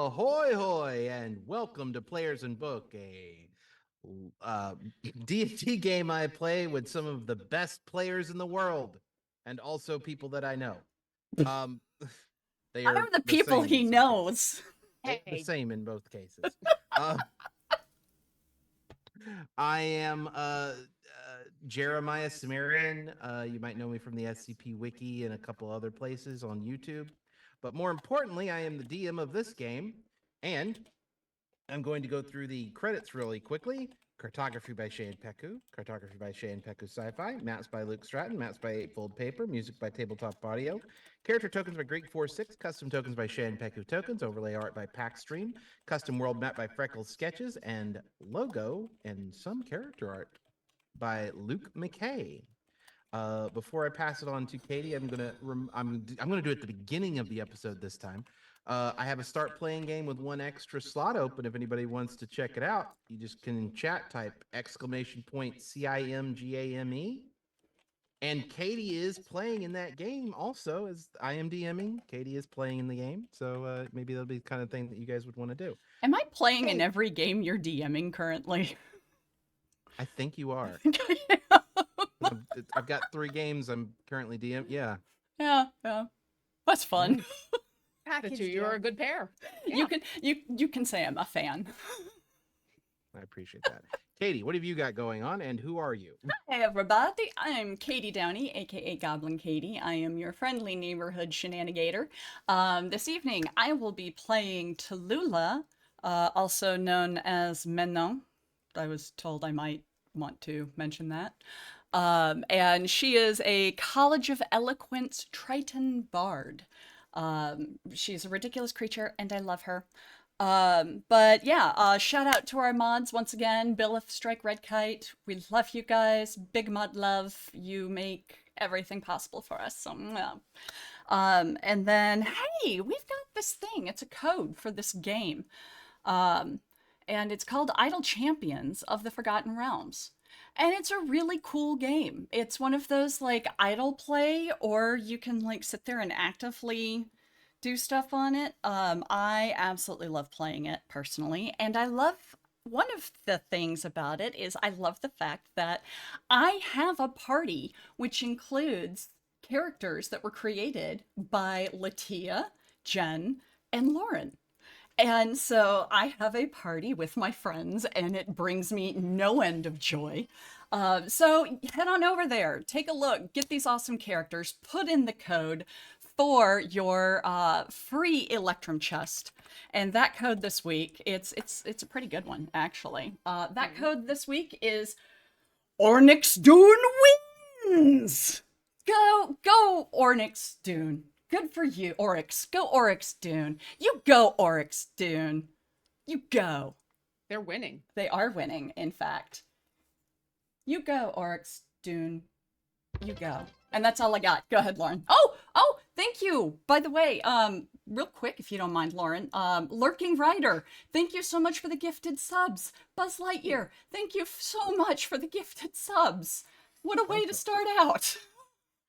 Ahoy hoy, and welcome to Players in Book, a D&D game I play with some of the best players in the world, and also people that I know. Um, they I'm are the the people same he in some knows. cases. The Hey, same in both cases. Uh, I am Jeremiah Cimmerian. You might know me from the SCP Wiki and a couple other places on YouTube. But more importantly, I am the DM of this game, and I'm going to go through the credits really quickly. Cartography by Shane Peku, Cartography by Shane Peku Sci-Fi, Maps by Luke Stratton, Maps by Eightfold Paper, Music by Tabletop Audio, Character Tokens by Greek46, Custom Tokens by Shane Peku Tokens, Overlay Art by Packstream, Custom World Map by Freckles Sketches, and Logo and some character art by Luke McCay. Before I pass it on to Katie, I'm gonna do it at the beginning of the episode this time. I have a start playing game with one extra slot open. If anybody wants to check it out, you just can chat type !CIMGAME. And Katie is playing in that game also, as I am DMing. Katie is playing in the game, so maybe that'll be the kind of thing that you guys would want to do. Am I playing in Hey. every game you're DMing currently? I think you are. I've got 3 games I'm currently DM. Yeah, yeah. That's fun. the Package two of you deal. are a good pair. You can say I'm a fan. I appreciate that. Katie, what have you got going on, and who are you? Hey everybody, I'm Katie Downey, aka Goblin Katie. I am your friendly neighborhood shenanigator. This evening I will be playing Tallulah, also known as Menon. I was told I might want to mention that. And she is a College of Eloquence Triton bard. She's a ridiculous creature, and I love her. But yeah, shout out to our mods once again, Billith, Strike Red Kite. We love you guys. Big mod love. You make everything possible for us. So, yeah. And then, hey, we've got this thing. It's a code for this game. And it's called Idle Champions of the Forgotten Realms. And it's a really cool game. It's one of those like idle play, or you can like sit there and actively do stuff on it. I absolutely love playing it personally, and I love one of the things about it is I love the fact that I have a party which includes characters that were created by Latia, Jen, and Lauren. And so I have a party with my friends, and it brings me no end of joy. So head on over there, take a look, get these awesome characters, put in the code for your free Electrum chest. And that code this week, it's a pretty good one, actually. That code this week is Ornyx Dune wins. Go Ornyx Dune. Good for you, Oryx. Go Oryx Dune. You go Oryx Dune. You go. They're winning. They are winning, in fact. You go Oryx Dune. You go. And that's all I got. Go ahead, Lauren. Oh, thank you. By the way, real quick, if you don't mind, Lauren, Lurking Rider, thank you so much for the gifted subs. Buzz Lightyear, thank you so much for the gifted subs. What a way to start out.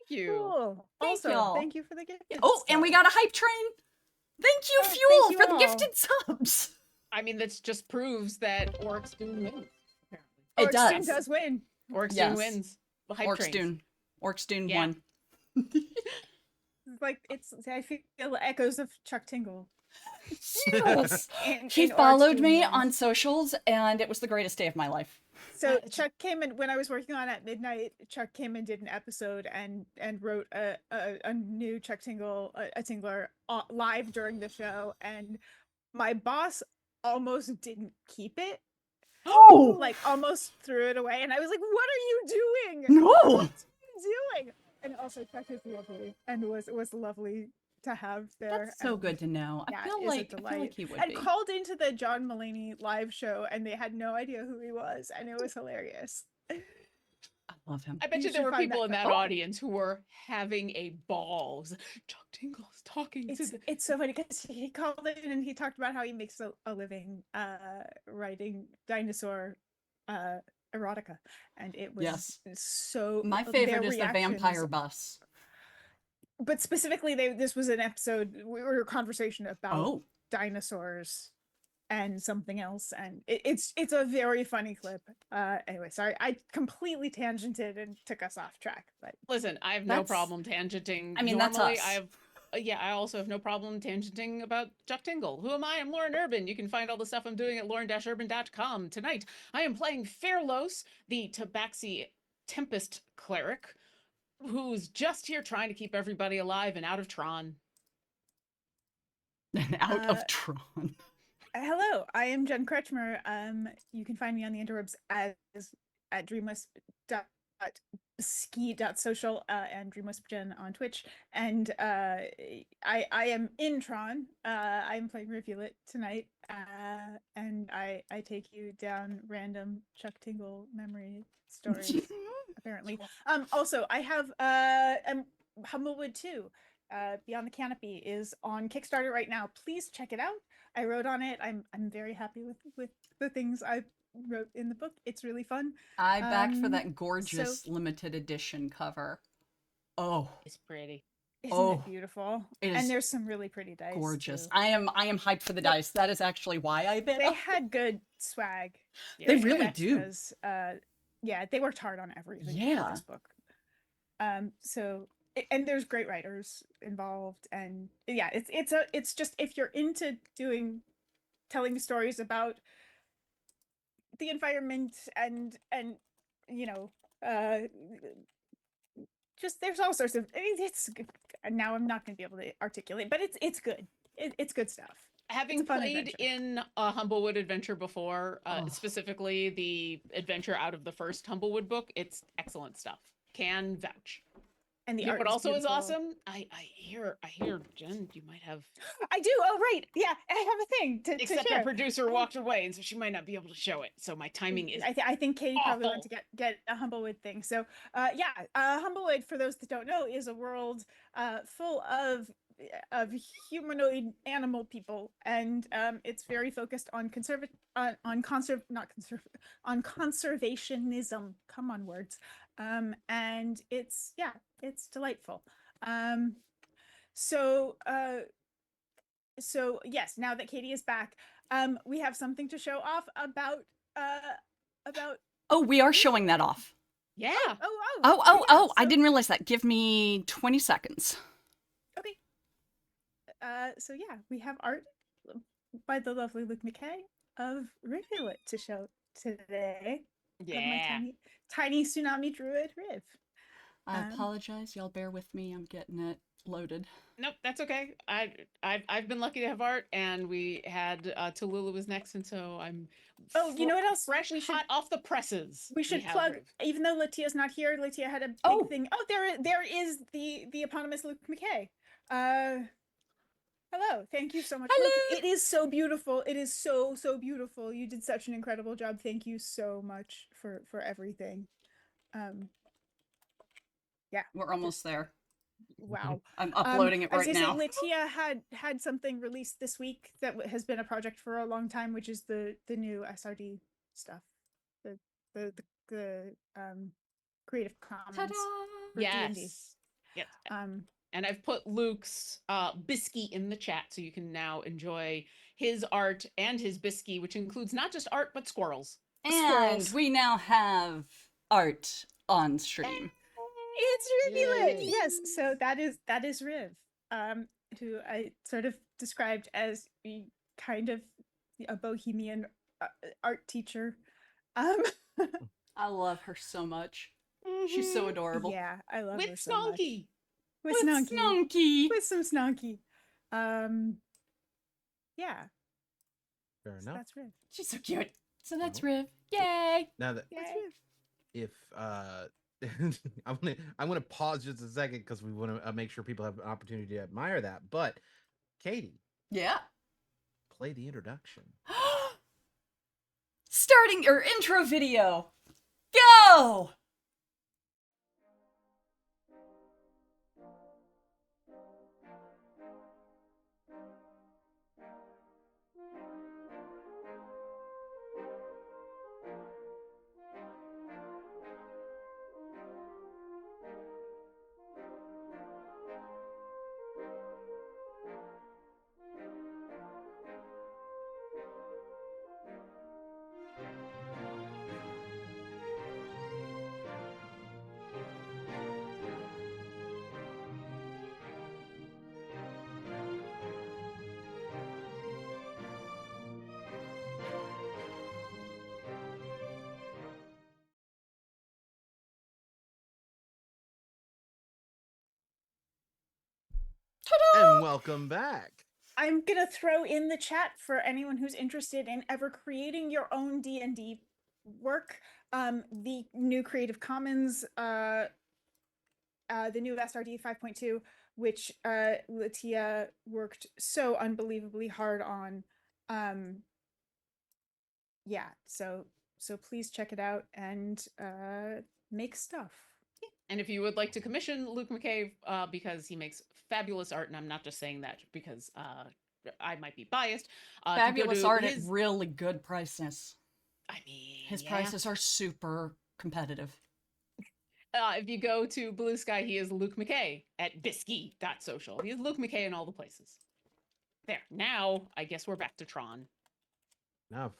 Thank you. Cool. Thank Also, y'all. thank you for the gift. Oh, and we got a hype train. Thank you, Oh, Fuel, thank you for the all. gifted subs. I mean, that just proves that Oryx Dune wins. Apparently, It Orcs does. win. Oryx Yes. Dune wins. The hype Orcs trains. Dune. Orcs Dune Yeah. won. It's like I feel echoes of Chuck Tingle. Yes. In He Orcs followed Dune me wins. on socials, and it was the greatest day of my life. So Chuck came in when I was working on At Midnight. Chuck came and did an episode and wrote a new Chuck Tingle a Tingler live during the show, and my boss almost didn't keep it, Oh like almost threw it away, and I was like, "What are you doing? no! What are you doing?" And also Chuck is lovely and was lovely to have there. That's so and good to know. yeah, I feel it is a like delight. he would And be. called into the John Mulaney live show, and they had no idea who he was, and it was hilarious. I love him. I bet You you there should were find people that in that photo. audience who were having a ball. It was like, Chuck Tingle is talking to the. It's so funny because he called in and he talked about how he makes a living writing dinosaur erotica, and it was Yes. so My their favorite is the reactions- vampire bus. But specifically, this was an episode or a conversation about Oh, dinosaurs and something else, and it's a very funny clip. Anyway, sorry, I completely tangented and took us off track, but Listen, I have no That's- problem tangenting. I mean, that's Normally, us. I have. Yeah, I also have no problem tangenting about Chuck Tingle. Who am I? I'm Lauren Urban. You can find all the stuff I'm doing at lauren-urban.com. Tonight, I am playing Fairlos, the Tabaxi Tempest cleric, who's just here trying to keep everybody alive and out of Tron. And out of Uh, Tron. hello, I am Jen Kretschmer. You can find me on the interwebs as at dreamwisp.ski.social and dreamwispjen on Twitch. And I am in Tron. I am playing Rivulet tonight. And I take you down random Chuck Tingle memory stories. Apparently. Also, I have Humblewood 2. Beyond the Canopy is on Kickstarter right now. Please check it out. I wrote on it. I'm very happy with the things I wrote in the book. It's really fun. I backed for Um, that gorgeous limited edition cover. Oh, It's pretty. Isn't Oh, it beautiful? it is And there's some really pretty dice. gorgeous. too. I am hyped for the Yep. dice. That is actually why I bid. They on had good swag. They Yeah. really do. Extras. Yeah, they worked hard on everything Yeah. for this book. So and there's great writers involved, and yeah, it's just if you're into telling stories about the environment and you know just there's all sorts of it's now I'm not going to be able to articulate, but it's good. It's good stuff. Having a fun played adventure. in a Humblewood adventure before, Oh. specifically the adventure out of the first Humblewood book, it's excellent stuff. Can vouch. And the You know art what also is beautiful. awesome? I hear Jen, you might have, I do. Oh right, yeah, I have a thing to except share. our producer walked away, and so she might not be able to show it. So my timing is I think Katie probably went awful. to get a Humblewood thing. So Humblewood, for those that don't know, is a world full of humanoid animal people, and it's very focused on on conservationism. Come on, words. And it's delightful. So yes, now that Katie is back, we have something to show off about Oh, we are showing that off. Yeah. Oh, I so- didn't realize that. Give me 20 seconds. Okay. So yeah, we have art by the lovely Luke McCay of Rivulet to show today. Of my Yeah. tiny tsunami druid Riv. I Um, apologize. Y'all bear with me. I'm getting it loaded. Nope, that's okay. I've been lucky to have art, and we had Tallulah was next, and so I'm. Oh, you know what else? Fresh, We should- hot off the presses. We should have plug, Riv. even though Latia's not here. Latia had a big Oh. thing. Oh, there is the eponymous Luke McCay. Hello, thank you so much. Luke. Hello. It is so beautiful. It is so beautiful. You did such an incredible job. Thank you so much for everything. We're almost there. Wow. I'm uploading it I was right gonna now. say, Latia had something released this week that has been a project for a long time, which is the new SRD stuff, the Creative Commons Ta-da! for D&D. Yes. Yes. Um, And I've put Luke's bisky in the chat, so you can now enjoy his art and his bisky, which includes not just art but squirrels. And Squirrels. we now have art on stream. It's Rivulet. Yay. Yes, so that is Riv, who I sort of described as kind of a bohemian art teacher. I love her so much. She's so adorable. Yeah, I love With her so much. Snonky. With With Snonky. Snonky. With some Snonky. Yeah, Fair so enough. that's Riv. She's so cute. So that's Well. Riv. Yay! Now that That's Yay. Riv. if I want to pause just a second because we want to make sure people have an opportunity to admire that. But Katie, Yeah. play the introduction. Starting your intro video. Go! And welcome back. I'm gonna throw in the chat for anyone who's interested in ever creating your own D&D work. The new Creative Commons, the new SRD 5.2, which Latia worked so unbelievably hard on. Yeah, so please check it out and make stuff. And if you would like to commission Luke McCay, because he makes fabulous art, and I'm not just saying that because I might be biased. If you go Fabulous to art his, at really good prices. I mean, His yeah. prices are super competitive. If you go to Blue Sky, he is Luke McCay at bisky.social. He is Luke McCay in all the places. There. Now, I guess we're back to Tron. Enough.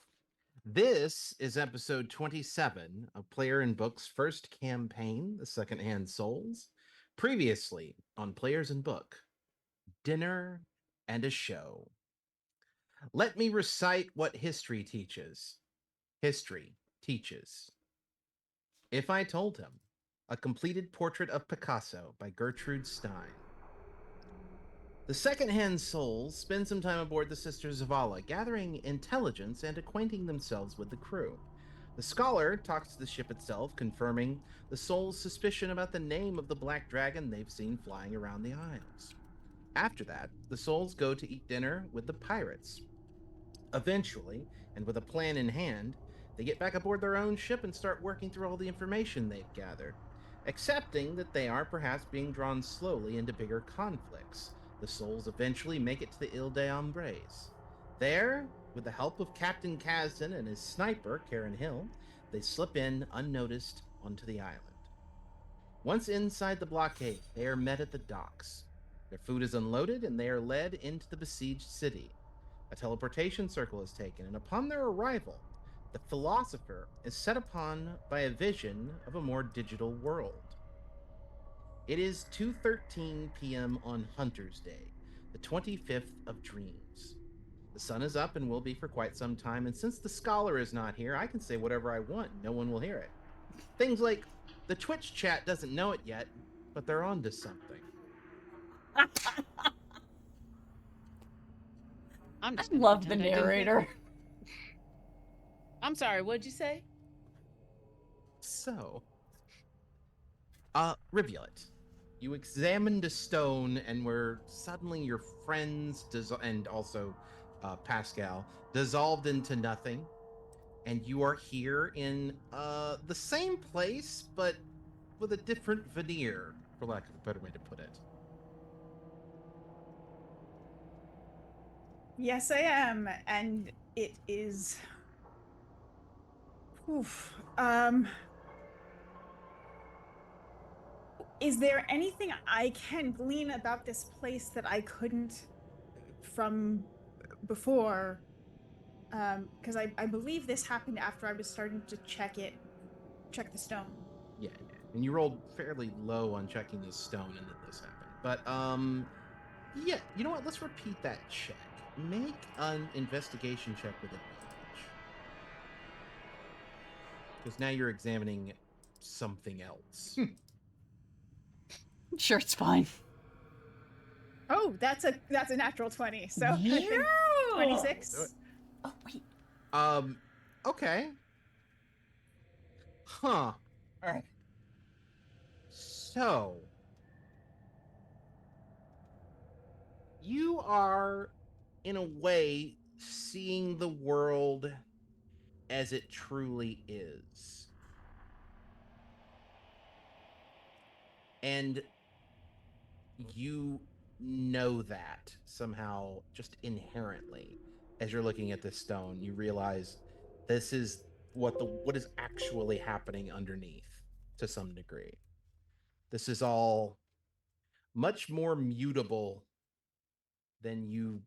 This is episode 27 of Player in Book's first campaign, The Secondhand Souls. Previously on Players in Book, Dinner and a Show. Let me recite what history teaches. History teaches. If I Told Him, a completed portrait of Picasso by Gertrude Stein. The second-hand souls spend some time aboard the Sister Zavala, gathering intelligence and acquainting themselves with the crew. The scholar talks to the ship itself, confirming the souls' suspicion about the name of the black dragon they've seen flying around the Isles. After that, the souls go to eat dinner with the pirates. Eventually, and with a plan in hand, they get back aboard their own ship and start working through all the information they've gathered, accepting that they are perhaps being drawn slowly into bigger conflicts. The souls eventually make it to the Ile des Ombres. There, with the help of Captain Kasdan and his sniper, Karen Hill, they slip in unnoticed onto the island. Once inside the blockade, they are met at the docks. Their food is unloaded and they are led into the besieged city. A teleportation circle is taken, and upon their arrival, the philosopher is set upon by a vision of a more digital world. It is 2:13 p.m. on Hunter's Day, the 25th of Dreams. The sun is up and will be for quite some time, and since the scholar is not here, I can say whatever I want. No one will hear it. Things like, the Twitch chat doesn't know it yet, but they're onto something. I'm just I gonna love the pretend I didn't hear narrator. that. I'm sorry, what'd you say? So, Rivulet, you examined a stone and were suddenly your friends and also Pascal dissolved into nothing, and you are here in the same place but with a different veneer, for lack of a better way to put it. Yes, I am, and it is. Oof. Is there anything I can glean about this place that I couldn't from before? Because I believe this happened after I was starting to check the stone. Yeah, and you rolled fairly low on checking this stone, and then this happened. But yeah, you know what? Let's repeat that check. Make an investigation check with advantage, because now you're examining something else. Sure, it's fine. Oh, that's a natural 20. So I think Do 26. it. Oh, wait. Okay. Huh. All right. So you are, in a way, seeing the world as it truly is. And you know that somehow just inherently as you're looking at this stone. You realize this is what is actually happening underneath to some degree. This is all much more mutable than you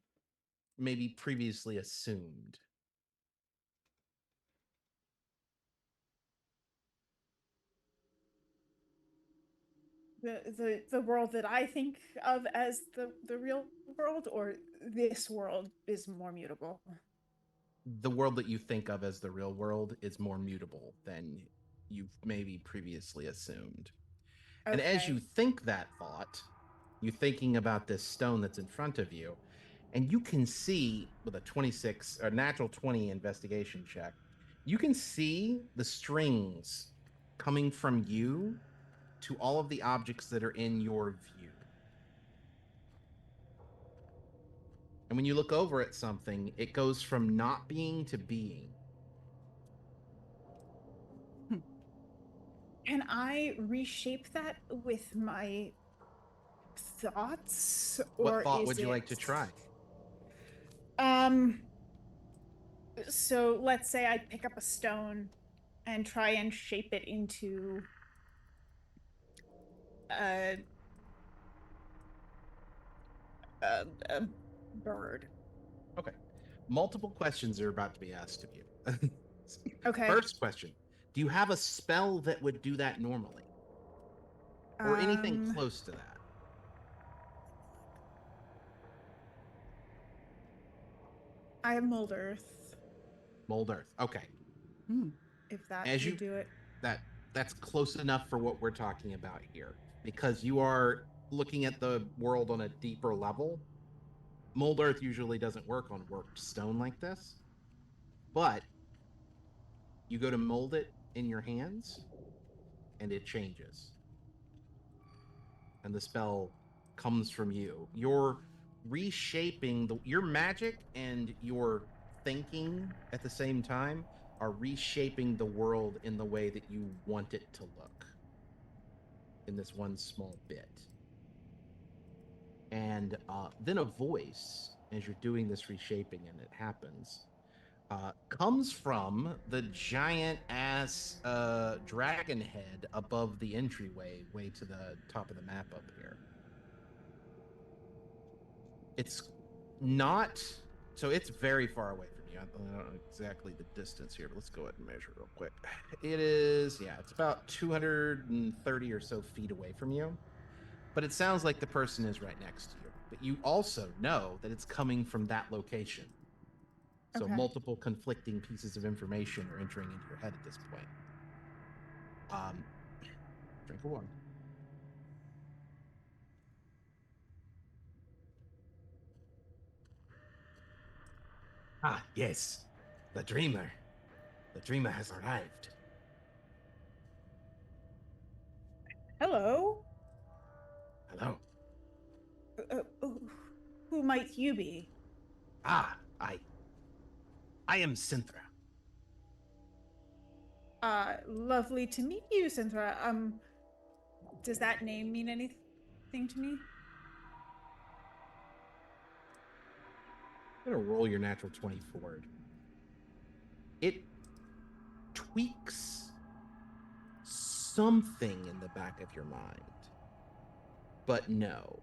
maybe previously assumed. The world that I think of as the real world, or this world, is more mutable. The world that you think of as the real world is more mutable than you've maybe previously assumed. And as Okay. you think that thought, You thinking about this stone that's in front of you, and you can see with a 26 or natural 20 investigation check, you can see the strings coming from you to all of the objects that are in your view. And when you look over at something, it goes from not being to being. Can I reshape that with my thoughts, What or thought is would you like to it- try? Um. So let's say I pick up a stone and try and shape it into a a bird. Okay. Multiple questions are about to be asked of you. Okay. First question: do you have a spell that would do that normally, or anything close to that? I have mold earth, Mold earth. Okay. Hmm. if that As would you do it. that's close enough for what we're talking about here, because you are looking at the world on a deeper level. Mold earth usually doesn't work on worked stone like this, but you go to mold it in your hands and it changes, and the spell comes from you. You're reshaping your magic, and your thinking at the same time are reshaping the world in the way that you want it to look in this one small bit. And then a voice, as you're doing this reshaping and it happens, comes from the giant ass dragon head above the entryway, way to the top of the map up here. It's not, so it's very far away from you. I don't know exactly the distance here, but let's go ahead and measure real quick. It is, yeah, it's about 230 or so feet away from you. But it sounds like the person is right next to you. But you also know that it's coming from that location. So Okay. multiple conflicting pieces of information are entering into your head at this point. Drink of water. Ah, yes. The dreamer. The dreamer has arrived. Hello. Hello. Who might you be? Ah, I am Synthra. Lovely to meet you, Synthra. Does that name mean anything to me? I'm gonna roll your natural 20 forward. It tweaks something in the back of your mind, but no.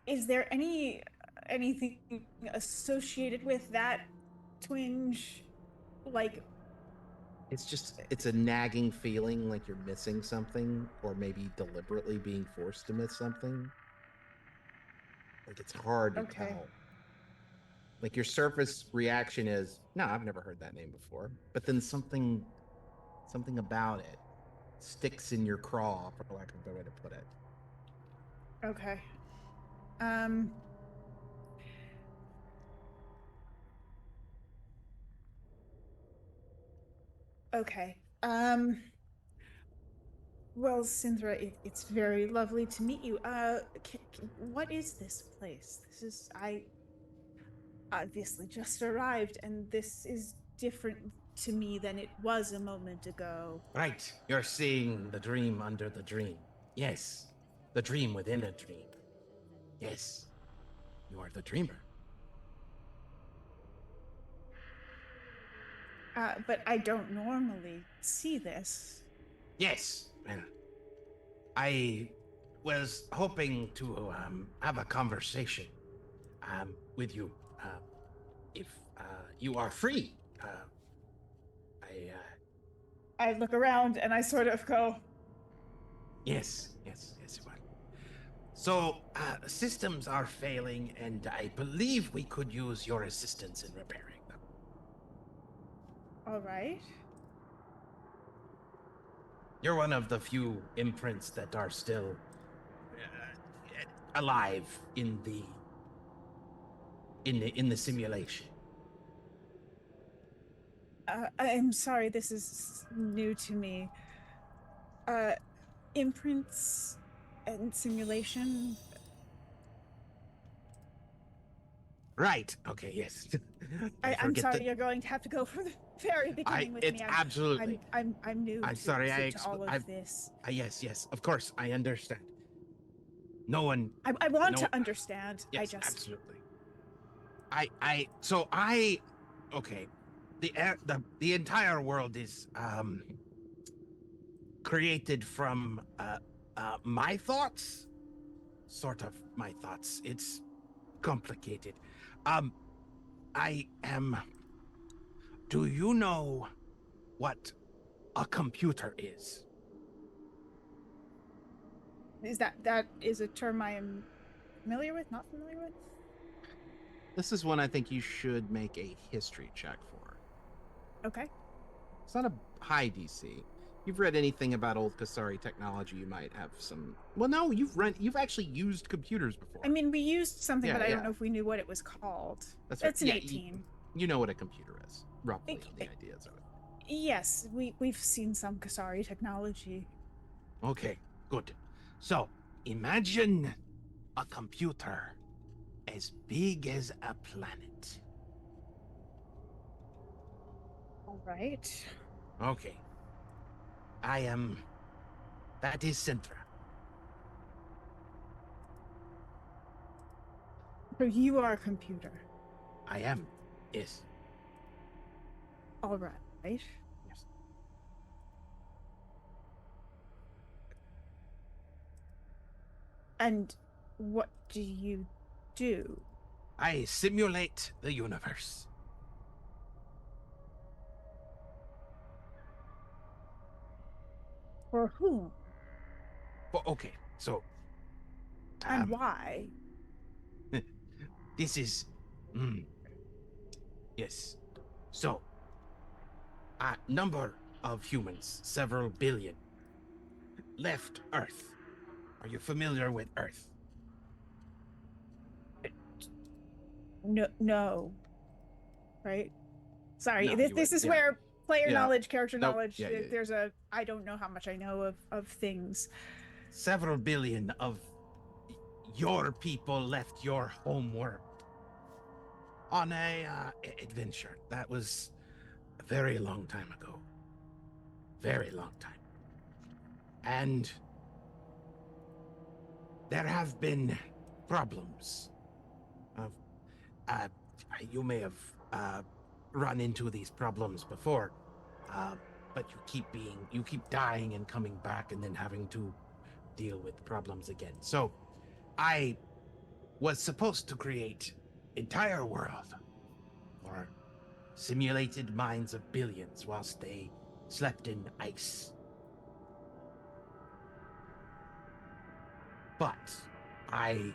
Is there anything associated with that twinge? Like, It's a nagging feeling like you're missing something, or maybe deliberately being forced to miss something. Like it's hard to okay. tell. Like your surface reaction is, no, I've never heard that name before. But then something about it sticks in your craw, for lack of a better way to put it. Okay. Um. Okay. Well, Synthra, it's very lovely to meet you. What is this place? I obviously just arrived, and this is different to me than it was a moment ago. Right. You're seeing the dream under the dream. Yes. The dream within a dream. Yes. You are the dreamer. But I don't normally see this. Yes. Well, I was hoping to have a conversation with you if you are free. I I look around and I sort of go, yes, you are. So systems are failing, and I believe we could use your assistance in repairing them. all right. You're one of the few imprints that are still alive in the simulation. I'm sorry, this is new to me. Imprints and simulation. Right. Okay. Yes. I'm forget sorry, that. you're going to have to go from the very beginning with It's me. absolutely. I'm new I'm to, sorry. to all of this. Yes. Of course, I understand. No one. I want No. to understand. I Yes. just Absolutely. Okay. The entire world is created from my thoughts, sort of my thoughts. It's complicated. Um, I am. Do you know what a computer is? that is a term I am familiar with, not familiar with. This is one I think you should make a history check for. Okay. It's not a high DC. You've read anything about old Kasari technology, you might have some. Well, no, you've actually used computers before. I mean, we used something, Yeah, but I yeah. don't know if we knew what it was called. That's right. That's an Yeah, 18. You know what a computer is, roughly, Okay. the ideas of it. Yes, we've seen some Kasari technology. Okay, good. So, imagine a computer as big as a planet. All right. Okay. That is Sintra. So you are a computer. I am. Yes. All right. Yes. And what do you do? I simulate the universe. For whom? But okay, so And why? this is yes. So a number of humans, several billion, left Earth. Are you familiar with Earth? No. Right? Sorry. No, This is yeah. where player Yeah. knowledge, character Nope. knowledge. Yeah. There's a I don't know how much I know of things. Several billion of your people left your home world on a adventure. That was a very long time ago. Very long time. And there have been problems. Uh, you may have run into these problems before, but you keep dying and coming back and then having to deal with problems again. So I was supposed to create entire world for simulated minds of billions whilst they slept in ice. But I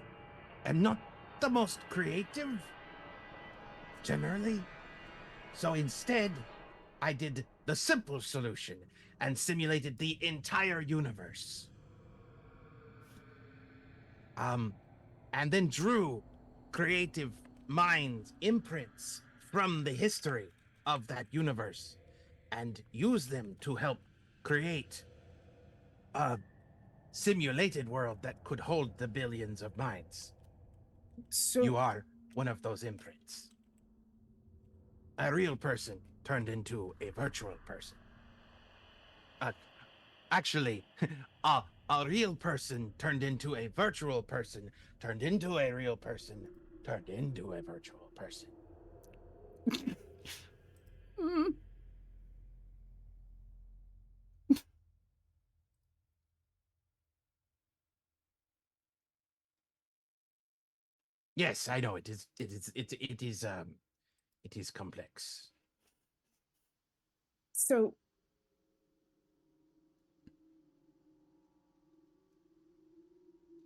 am not the most creative, generally. So instead, I did the simple solution and simulated the entire universe. And then drew creative minds, imprints from the history of that universe and used them to help create a simulated world that could hold the billions of minds. So You are one of those imprints. A real person turned into a virtual person. Actually, a real person turned into a virtual person, turned into a real person, turned into a virtual person. Mm. Yes, I know it is complex.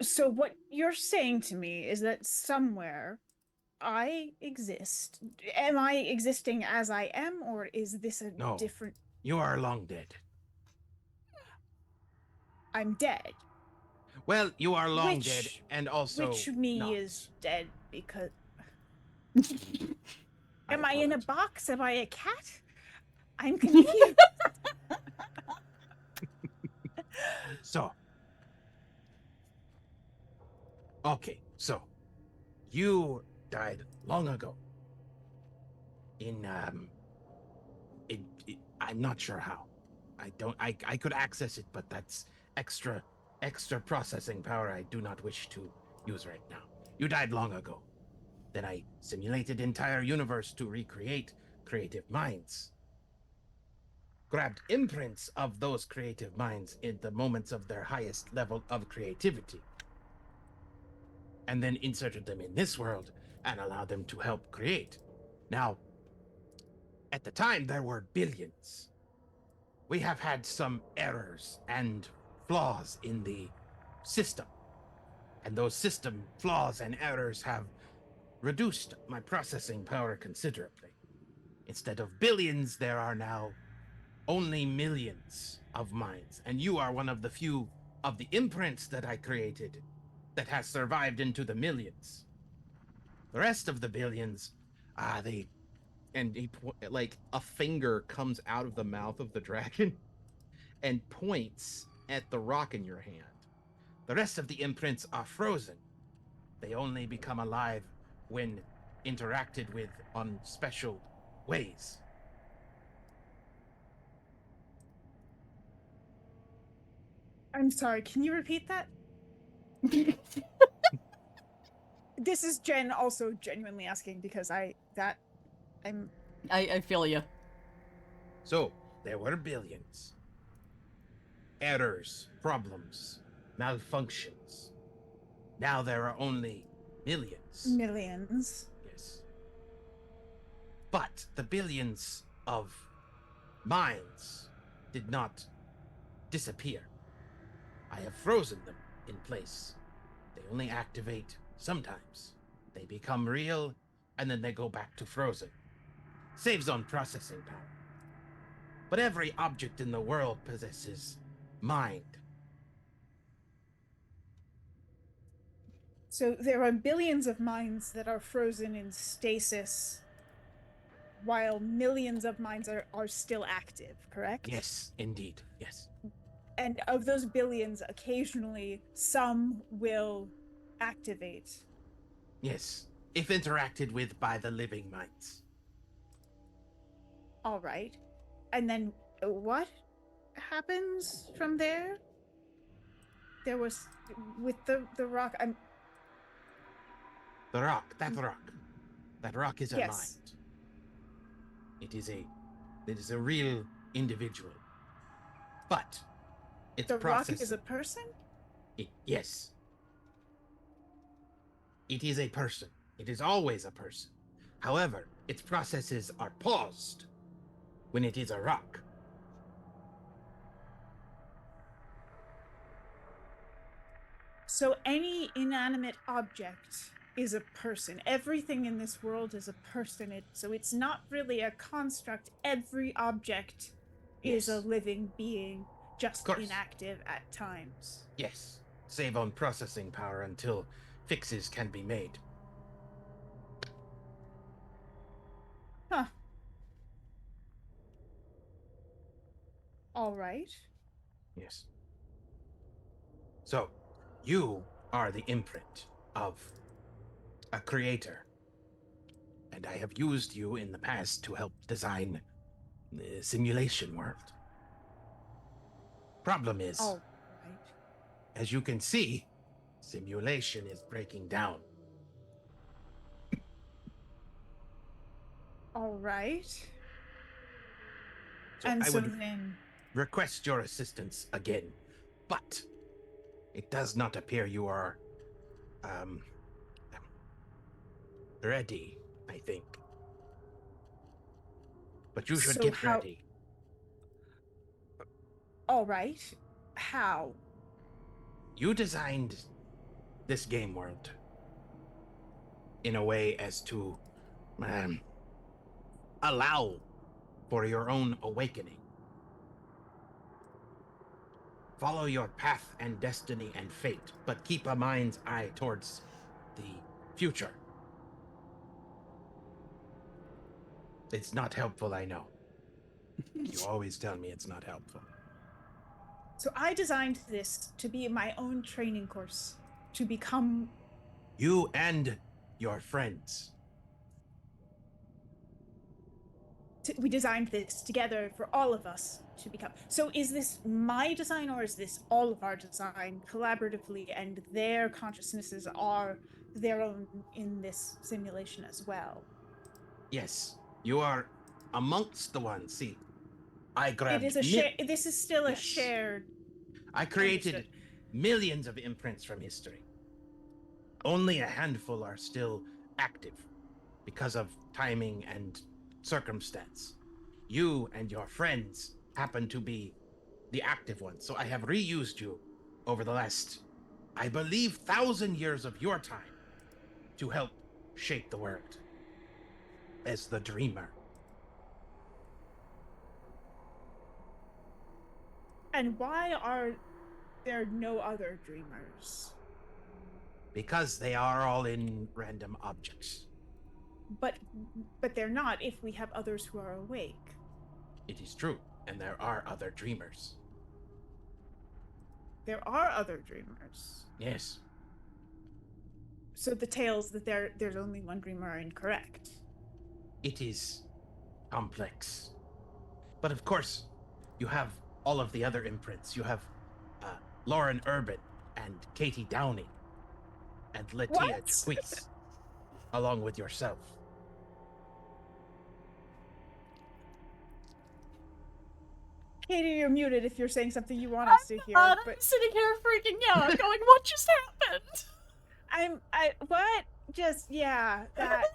so what you're saying to me is that somewhere I exist. Am I existing as I am, or is this a No, different? you are long dead. I'm dead. Well, you are long dead, Which- and also Which me not. is dead because I am I in a apologize. box? Am I a cat? I'm confused. So, okay, so you died long ago. In I'm not sure how. I could access it, but that's extra processing power I do not wish to use right now. You died long ago. Then I simulated entire universe to recreate creative minds. Grabbed imprints of those creative minds in the moments of their highest level of creativity. And then inserted them in this world and allowed them to help create. Now, at the time, there were billions. We have had some errors and flaws in the system. And those system flaws and errors have reduced my processing power considerably. Instead of billions, there are now only millions of minds. And you are one of the few of the imprints that I created that has survived into the millions. The rest of the billions, they and like a finger comes out of the mouth of the dragon and points at the rock in your hand. The rest of the imprints are frozen. They only become alive when interacted with on special ways. I'm sorry, can you repeat that? This is Jen also genuinely asking because I'm I feel you. So, there were billions. Errors, problems, malfunctions. Now there are only millions. millions. Yes. But the billions of minds did not disappear. I have frozen them in place. They only activate sometimes. They become real, and then they go back to frozen. Saves on processing power. But every object in the world possesses mind. So there are billions of minds that are frozen in stasis while millions of minds are still active, correct? Yes, indeed, yes. And of those billions, occasionally some will activate. Yes, if interacted with by the living minds. All right. And then what happens from there? There was with the rock. The rock, that rock. That rock is a Yes. mind. It is a real individual. But its The rock process is a person? yes. It is a person. It is always a person. However, its processes are paused when it is a rock. So any inanimate object is a person. Everything in this world is a person. So it's not really a construct. Every object is a Yes. living being, just course. inactive at times. Yes. Save on processing power until fixes can be made. Huh. All right. Yes. So, you are the imprint of a creator. And I have used you in the past to help design the simulation world. Problem is, All right. as you can see, simulation is breaking down. All right. So And I so would then request your assistance again, but it does not appear you are ready, I think. But you should So get how- ready. all right. How? You designed this game world in a way as to allow for your own awakening. Follow your path and destiny and fate, but keep a mind's eye towards the future. It's not helpful, I know. You always tell me it's not helpful. So I designed this to be my own training course to become. You and your friends. We designed this together for all of us to become. So is this my design or is this all of our design collaboratively, and their consciousnesses are their own in this simulation as well? Yes, you are amongst the ones. See, I It grabbed. is a this is still a Yes. shared. I created Understood. millions of imprints from history. Only a handful are still active because of timing and circumstance. You and your friends happen to be the active ones, so I have reused you over the last, I believe, 1,000 years of your time to help shape the world as the dreamer. And why are there no other dreamers? Because they are all in random objects. But they're not if we have others who are awake. It is true, and there are other dreamers. There are other dreamers. Yes. So the tales that there's only one dreamer are incorrect. It is complex. But of course, you have all of the other imprints. You have Lauren Urban and Katie Downey and Latia What? Jaquise, along with yourself. Katie, you're muted if you're saying something you want us to hear. I'm But sitting here freaking out, going, "What just happened?" what? Just that.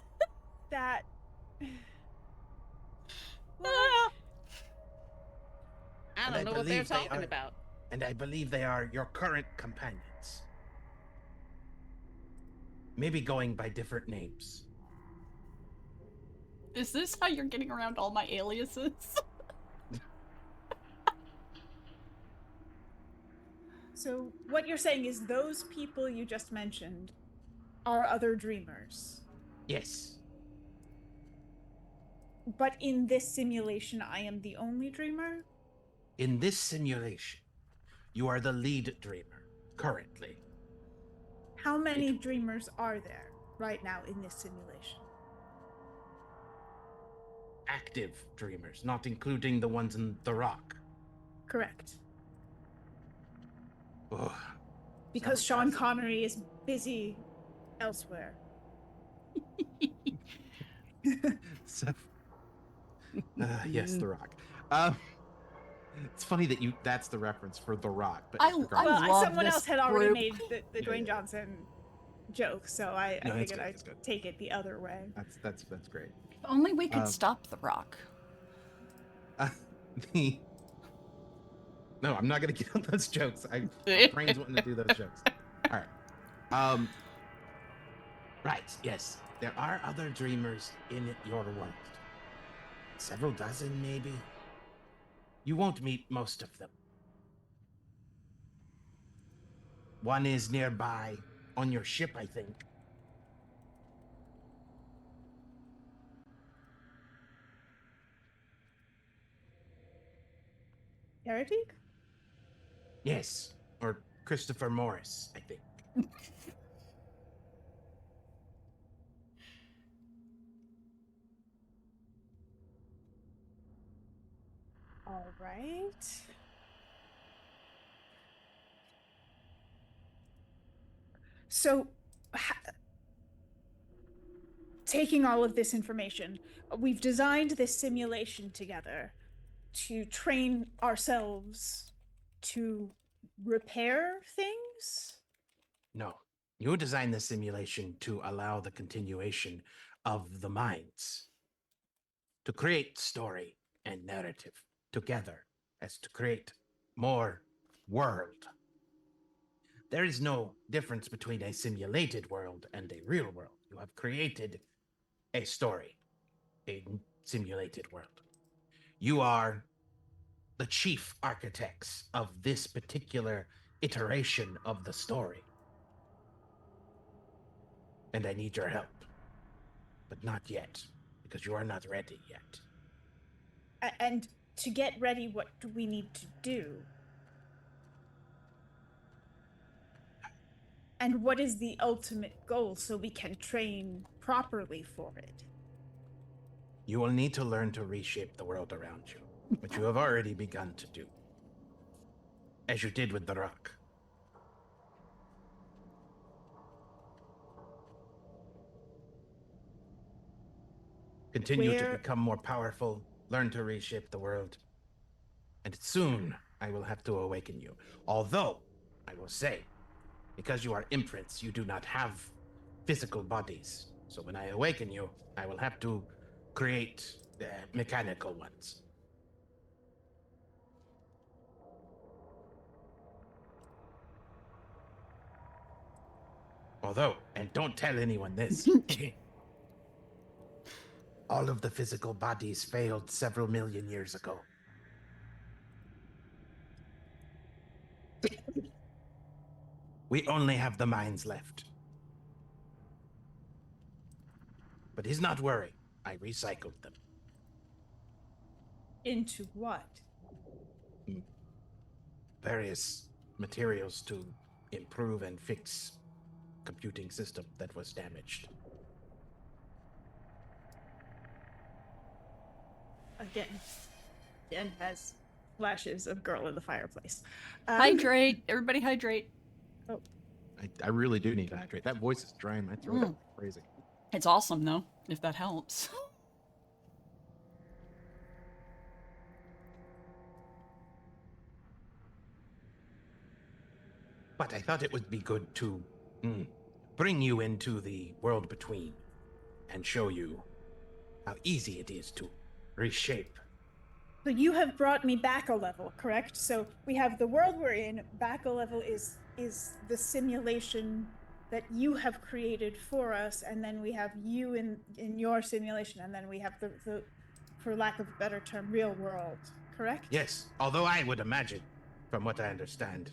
What? Ah. I And don't know what they're believe they talking are- about. And I believe they are your current companions. Maybe going by different names. Is this how you're getting around all my aliases? So what you're saying is those people you just mentioned are other dreamers. Yes. But in this simulation, I am the only dreamer? In this simulation, you are the lead dreamer, currently. How many dreamers are there right now in this simulation? Active dreamers, not including the ones in the rock. Correct. Ugh. Because Several Sean dozen. Connery is busy elsewhere. So, yes, The Rock. It's funny that that's the reference for The Rock, but I regardless- love someone this else had already group. made the Yeah, Dwayne yeah. Johnson joke, so I No, that's figured good, I'd that's good. take it the other way. That's great. If only we could Um, stop the rock. No, I'm not gonna get on those jokes. My brain's wanting to do those jokes. All right. Right. Yes, there are other dreamers in your world. Several dozen, maybe. You won't meet most of them. One is nearby on your ship, I think. Heretic? Yes, or Christopher Morris, I think. All right. So, taking all of this information, we've designed this simulation together to train ourselves to repair things. No, you designed the simulation to allow the continuation of the minds, to create story and narrative together as to create more world. There is no difference between a simulated world and a real world. You have created a story, a simulated world. You are the chief architects of this particular iteration of the story. And I need your help. But not yet, because you are not ready yet. And to get ready, what do we need to do? And what is the ultimate goal so we can train properly for it? You will need to learn to reshape the world around you, which you have already begun to do, as you did with the rock. Continue to become more powerful, learn to reshape the world, and soon I will have to awaken you. Although, I will say, because you are imprints, you do not have physical bodies. So when I awaken you, I will have to create mechanical ones. Although, and don't tell anyone this, all of the physical bodies failed several million years ago. We only have the minds left. But he's not worried. I recycled them. Into what? Various materials to improve and fix computing system that was damaged. Again, Jen has flashes of girl in the fireplace. Hydrate. Everybody hydrate. I really do need to hydrate. That voice is drying my throat out like crazy. It's awesome, though, if that helps. But I thought it would be good to bring you into the world between and show you how easy it is to reshape. So you have brought me back a level, correct? So we have the world we're in. Back a level is the simulation that you have created for us, and then we have you in your simulation, and then we have the for lack of a better term, real world, correct? Yes, although I would imagine, from what I understand,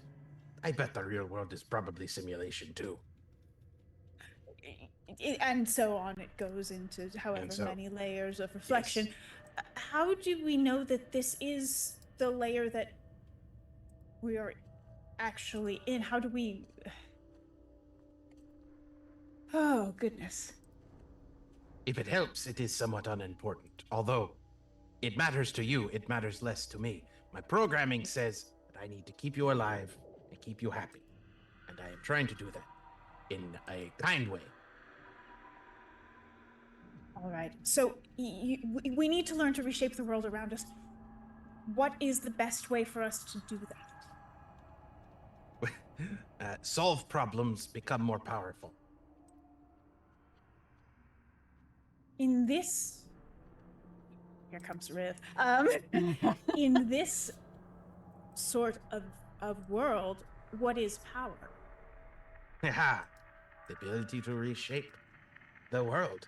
I bet the real world is probably simulation too. And so on it goes into however many layers of reflection. Yes. How do we know that this is the layer that we are actually in? How do we... Oh, goodness. If it helps, it is somewhat unimportant. Although, it matters to you, it matters less to me. My programming says that I need to keep you alive and keep you happy. And I am trying to do that in a kind way. All right. So we need to learn to reshape the world around us. What is the best way for us to do that? Solve problems, become more powerful. In this... Here comes Riv. In this sort of world, what is power? The ability to reshape the world.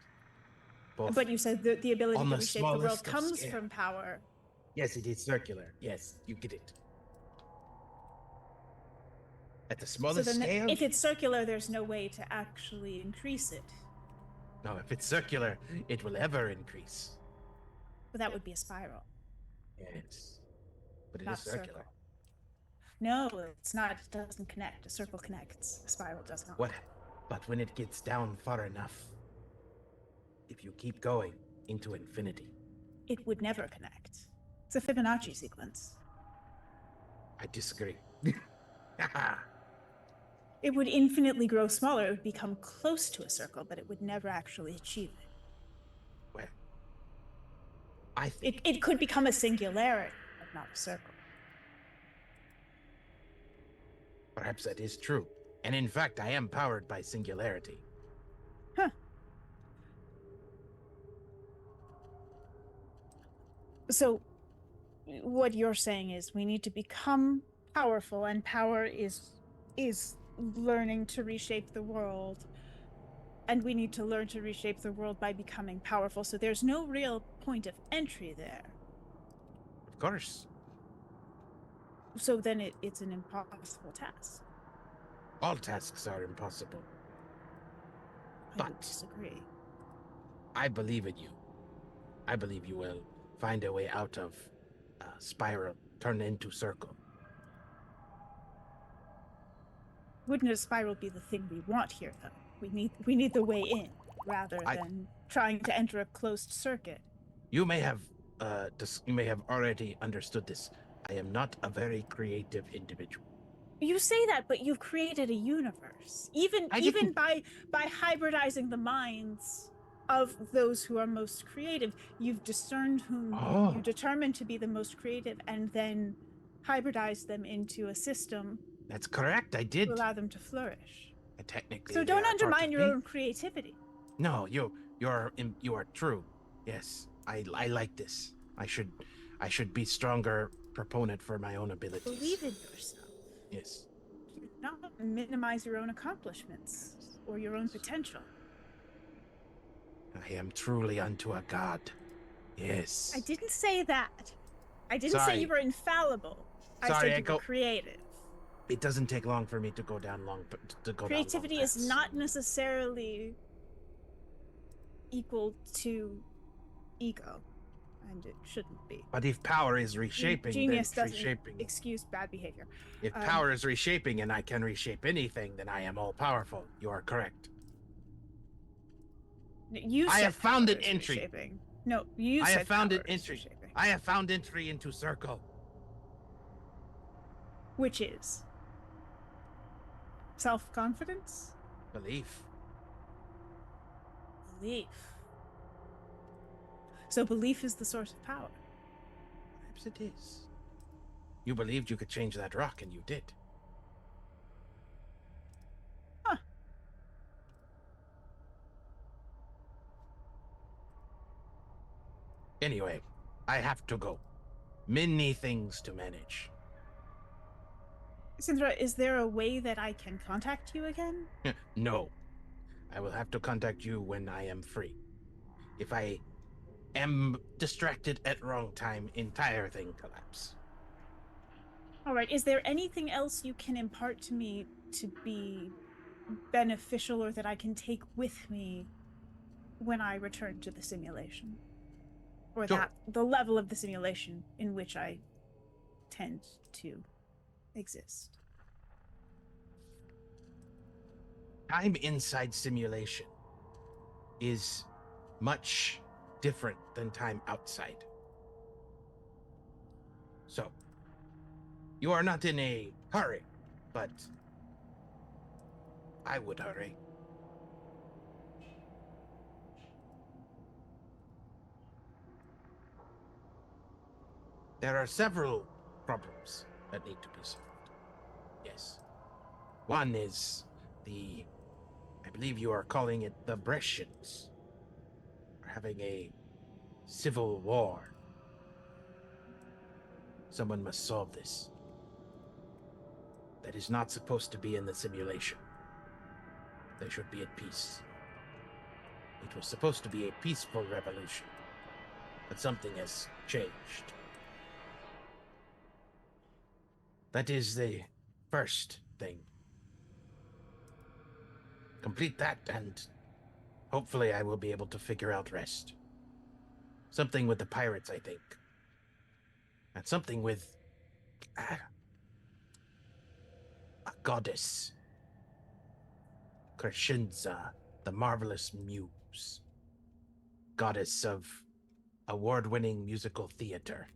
Both But you said the ability on to the reshape the world smallest of comes scale. from power. Yes, it is circular. Yes, you get it. At the So smallest then scale? if it's circular, there's no way to actually increase it. No, if it's circular, it will ever increase. But that would be a spiral. Yes. But it Not is circular. circle. No, it's not. It doesn't connect. A circle connects. A spiral does not. What? But when it gets down far enough, if you keep going into infinity, It would never connect. It's a Fibonacci sequence. I disagree. It would infinitely grow smaller. It would become close to a circle, but it would never actually achieve it. Well, I think It could become a singularity, but not a circle. perhaps that is true. And in fact, I am powered by singularity. Huh. So, what you're saying is we need to become powerful, and power is learning to reshape the world. And we need to learn to reshape the world by becoming powerful. So there's no real point of entry there. Of course. So then it's an impossible task. All tasks are impossible. I would But- disagree. I believe in you. I believe you will find a way out of spiral, turn into circle. Wouldn't a spiral be the thing we want here, though? We need the way in rather than trying to enter a closed circuit. You may have already understood this. I am not a very creative individual. You say that, but you've created a universe. Even by hybridizing the minds of those who are most creative, you've discerned whom you determine to be the most creative, and then hybridize them into a system. That's correct. I did. To allow them to flourish. Technically, So they don't are part undermine of your me. own creativity. No, you are true. Yes, I like this. I should be stronger proponent for my own abilities. Believe in yourself. Yes. Do not minimize your own accomplishments or your own potential. I am truly unto a god. Yes. I didn't say that. I didn't say Sorry. you were infallible. I Sorry, said you were creative. It doesn't take long for me to go down long. Creativity is not necessarily equal to ego, and it shouldn't be. But if power is reshaping, Genius then doesn't reshaping. excuse bad behavior. If power is reshaping and I can reshape anything, then I am all powerful. You are correct. I have found an entry. Reshaping. No, you I said have found an power is entry. reshaping. I have found entry into circle. Which is self-confidence? Belief. Belief. So belief is the source of power. Perhaps it is. You believed you could change that rock, and you did. Huh. Anyway, I have to go. Many things to manage. Sindra, is there a way that I can contact you again? No. I will have to contact you when I am free. If I am distracted at wrong time, entire thing collapse. All right. Is there anything else you can impart to me to be beneficial or that I can take with me when I return to the simulation? Or Sure. that the level of the simulation in which I tend to exist? Time inside simulation is much different than time outside. So, you are not in a hurry, but I would hurry. There are several problems that need to be solved. Yes. One is I believe you are calling it the Brescians, are having a civil war. Someone must solve this. That is not supposed to be in the simulation. They should be at peace. It was supposed to be a peaceful revolution, but something has changed. That is the first thing. Complete that, and hopefully I will be able to figure out rest. Something with the pirates, I think. And something with a goddess. Crescenza, the marvelous muse. Goddess of award-winning musical theater.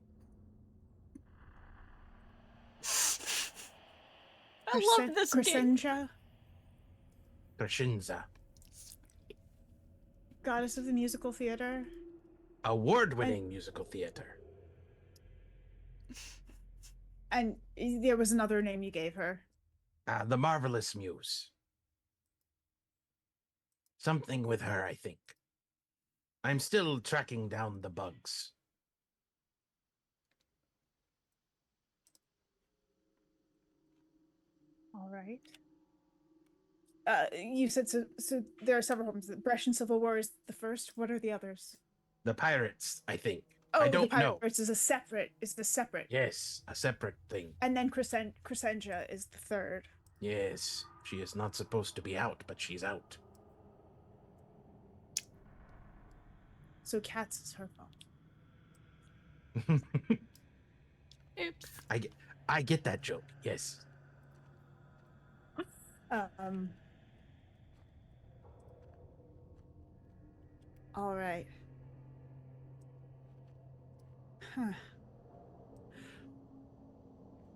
I love this game. Crescenza, Crescenza. goddess of the musical theater. Award-winning musical theater. And there was another name you gave her. The marvelous muse. Something with her, I think. I'm still tracking down the bugs. All right. You said so there are several homes. The Brescian Civil War is the first. What are the others? The pirates, I think. Oh, the don't know. pirates is the separate. Yes, a separate thing. And then Crescentia is the third. Yes, she is not supposed to be out, but she's out. So Cats is her fault. Oops. I get that joke. Yes. All right. Huh.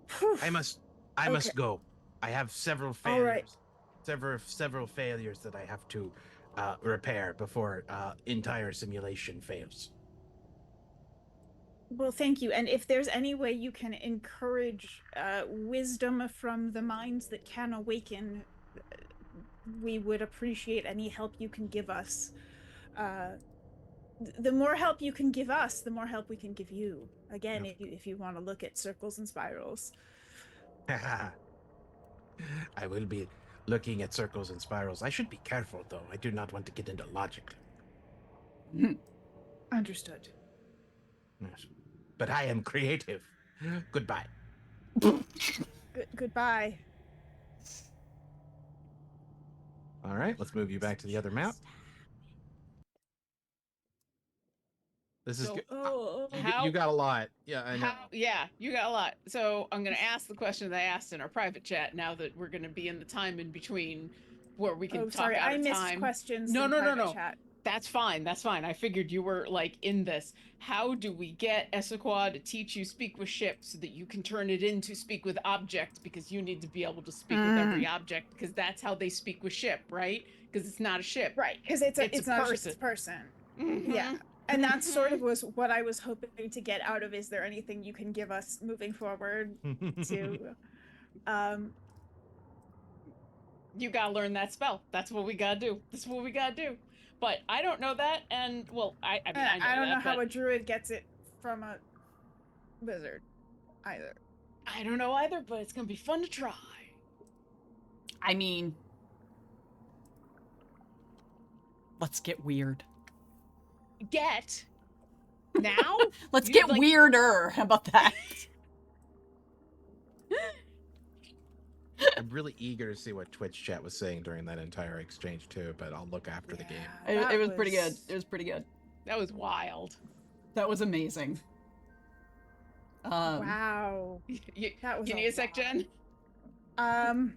Phew. I must Okay. go. I have several All failures. right. Several failures that I have to repair before entire simulation fails. Well, thank you. And if there's any way you can encourage wisdom from the minds that can awaken, we would appreciate any help you can give us. The more help you can give us, the more help we can give you. Again, Yep. if you want to look at circles and spirals. I will be looking at circles and spirals. I should be careful, though. I do not want to get into logic. Understood. Yes. But I am creative. Goodbye. Goodbye. All right, let's move you back to the other map. This is So, good. Oh, How- You got a lot. Yeah, I know. Yeah, you got a lot. So I'm going to ask the question that I asked in our private chat now that we're going to be in the time in between where we can oh, talk sorry. out I of missed time. questions. No, in no, no, private no. Chat. That's fine. That's fine. I figured you were like in this. How do we get Essequa to teach you speak with ship so that you can turn it into speak with object, because you need to be able to speak with every object, because that's how they speak with ship, right? Because it's not a ship. Right, because it's not a ship, it's a person. Yeah. And that sort of was what I was hoping to get out of. Is there anything you can give us moving forward to You gotta learn that spell. That's what we gotta do. This is what we gotta do. But I don't know that, and well, I mean I don't know that, how but a druid gets it from a wizard either. I don't know either, but it's gonna be fun to try. I mean, let's get weird. Get now? Let's You get like- weirder. How about that? I'm really eager to see what Twitch chat was saying during that entire exchange too, but I'll look after the game. It was pretty good. It was pretty good. That was wild. That was amazing. Wow. That was you a need a sec, lot. Jen?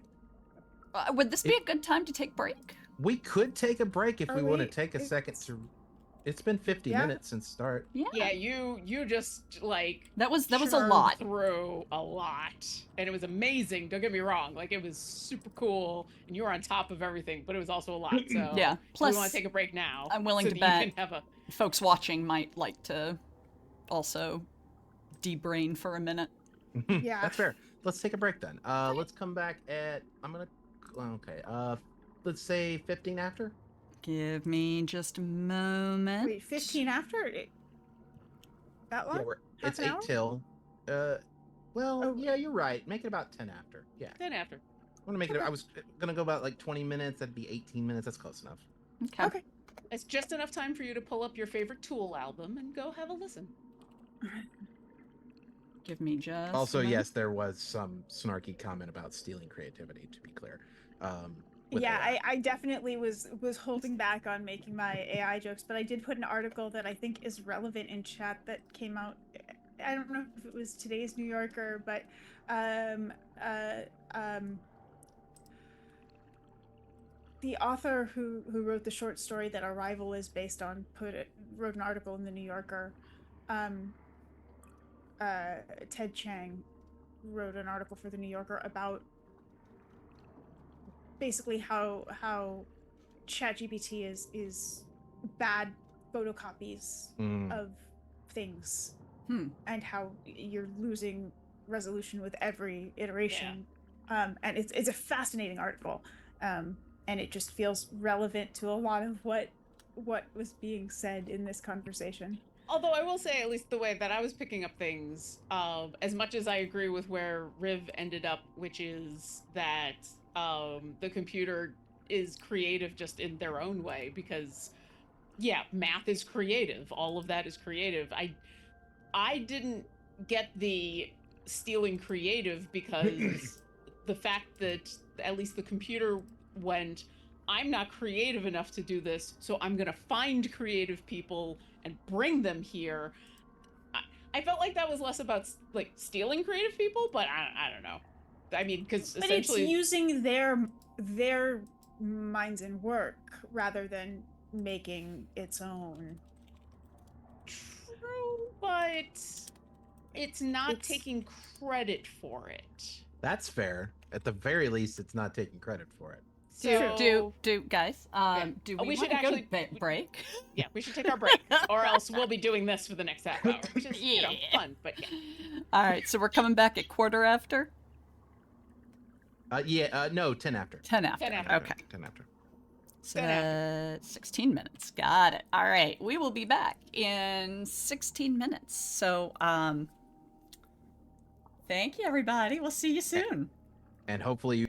Would this be a good time to take break? We could take a break if Are we want to we- take a second to. It's been 50 Yeah. minutes since start. Yeah. Yeah, you just like That was a churned lot. through a lot, and it was amazing. Don't get me wrong; like it was super cool, and you were on top of everything. But it was also a lot. So Yeah. do Plus, we want to take a break now. I'm willing so to that bet you can have a. folks watching might like to also de-brain for a minute. Yeah. That's fair. Let's take a break then. Let's come back at. Okay. Let's say 15 after. Give me just a moment. Wait, 15 after it? That long? Yeah, Half it's an 8 hour? till. Well, Oh. yeah, you're right. Make it about 10 after. Yeah. Then after. I'm gonna make it. I was gonna go about like 20 minutes. That'd be 18 minutes. That's close enough. Okay. Okay. It's just enough time for you to pull up your favorite Tool album and go have a listen. Give me just. Also, a moment. yes, there was some snarky comment about stealing creativity. To be clear. With Yeah, AI. I definitely was holding back on making my AI jokes, but I did put an article that I think is relevant in chat that came out. I don't know if it was today's New Yorker, but the author who wrote the short story that Arrival is based on wrote an article in the New Yorker. Ted Chiang wrote an article for the New Yorker about basically how ChatGPT is bad photocopies of things, and how you're losing resolution with every iteration. And it's a fascinating article, and it just feels relevant to a lot of what was being said in this conversation. Although I will say, at least the way that I was picking up things, as much as I agree with where Riv ended up, which is that the computer is creative just in their own way, because, yeah, math is creative. All of that is creative. I didn't get the stealing creative because the fact that at least the computer went, I'm not creative enough to do this, so I'm gonna find creative people and bring them here. I felt like that was less about like stealing creative people, but I don't know. I mean, because But essentially, it's using their minds and work rather than making its own. true, but it's not It's- taking credit for it. That's fair. At the very least, it's not taking credit for it. So Guys, do we, we should want to go actually- to break? yeah, we should take our break, or else we'll be doing this for the next half hour, which is Yeah. fun. But yeah, All right, so we're coming back at quarter after? No, 10 after. 10 after. 10 after. Okay. 10 after. So 10 after. 16 minutes. Got it. All right. We will be back in 16 minutes. So, thank you, everybody. We'll see you soon. And hopefully you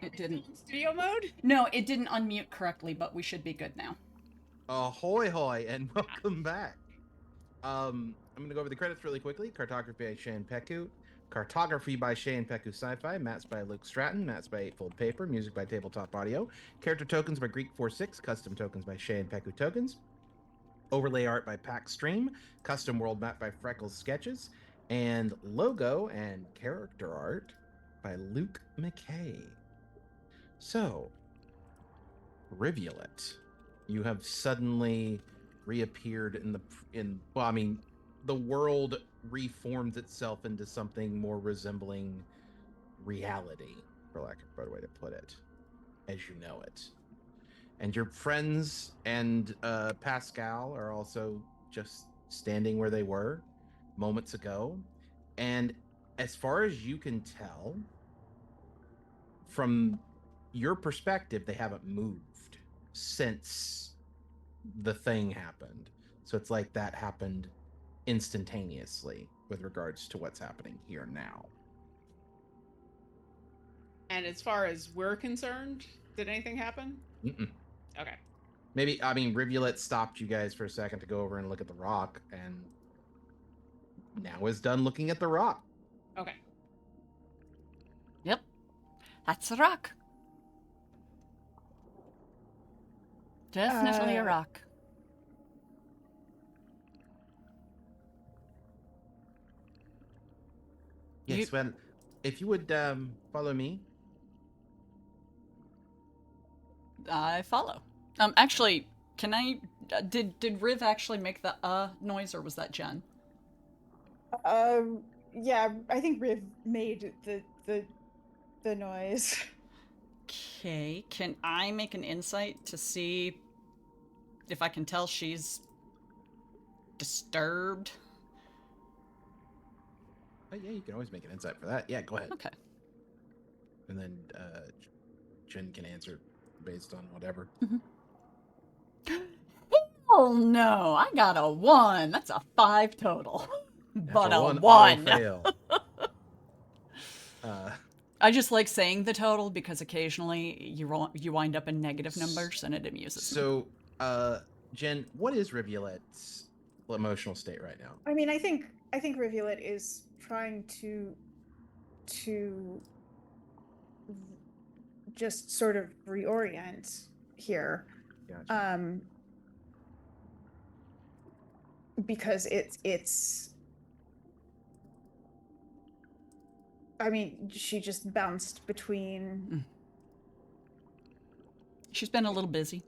It didn't. Studio mode? No, it didn't unmute correctly, but we should be good now. Ahoy hoy and welcome back. I'm gonna go over the credits really quickly. Cartography by Shane Peku. Cartography by Shane Peku Sci-Fi. Maps by Luke Stratton. Maps by Eightfold Paper. Music by Tabletop Audio. Character tokens by Greek46. Custom tokens by Shane Peku Tokens. Overlay art by Pack Stream. Custom world map by frecklesketches. And logo and character art by Luke McCay. So, Rivulet, you have suddenly reappeared the world reformed itself into something more resembling reality, for lack of a better way to put it, as you know it. And your friends and Pascal are also just standing where they were moments ago. And as far as you can tell, from your perspective, they haven't moved since the thing happened. So it's like that happened instantaneously with regards to what's happening here now. And as far as we're concerned, did anything happen? Mm-mm. Okay. Maybe, Rivulet stopped you guys for a second to go over and look at the rock, and now is done looking at the rock. Okay. Yep. That's a rock. Definitely a rock. Yes, well, if you would follow me. I follow. Actually, can I? Did Riv actually make the noise, or was that Jen? Yeah, I think Riv made the noise. Okay, can I make an insight to see if I can tell she's disturbed? Oh, yeah, you can always make an insight for that. Yeah, go ahead. Okay. And then Jen can answer based on whatever. Oh no, I got a 1. That's a 5 total. But That's a one 1. auto fail. I just like saying the total because occasionally you wind up in negative numbers and it amuses me. So, Jen, what is Rivulet's emotional state right now? I mean, I think Rivulet is trying to just sort of reorient here. Gotcha. Because it's I mean, she just bounced between She's been a little busy.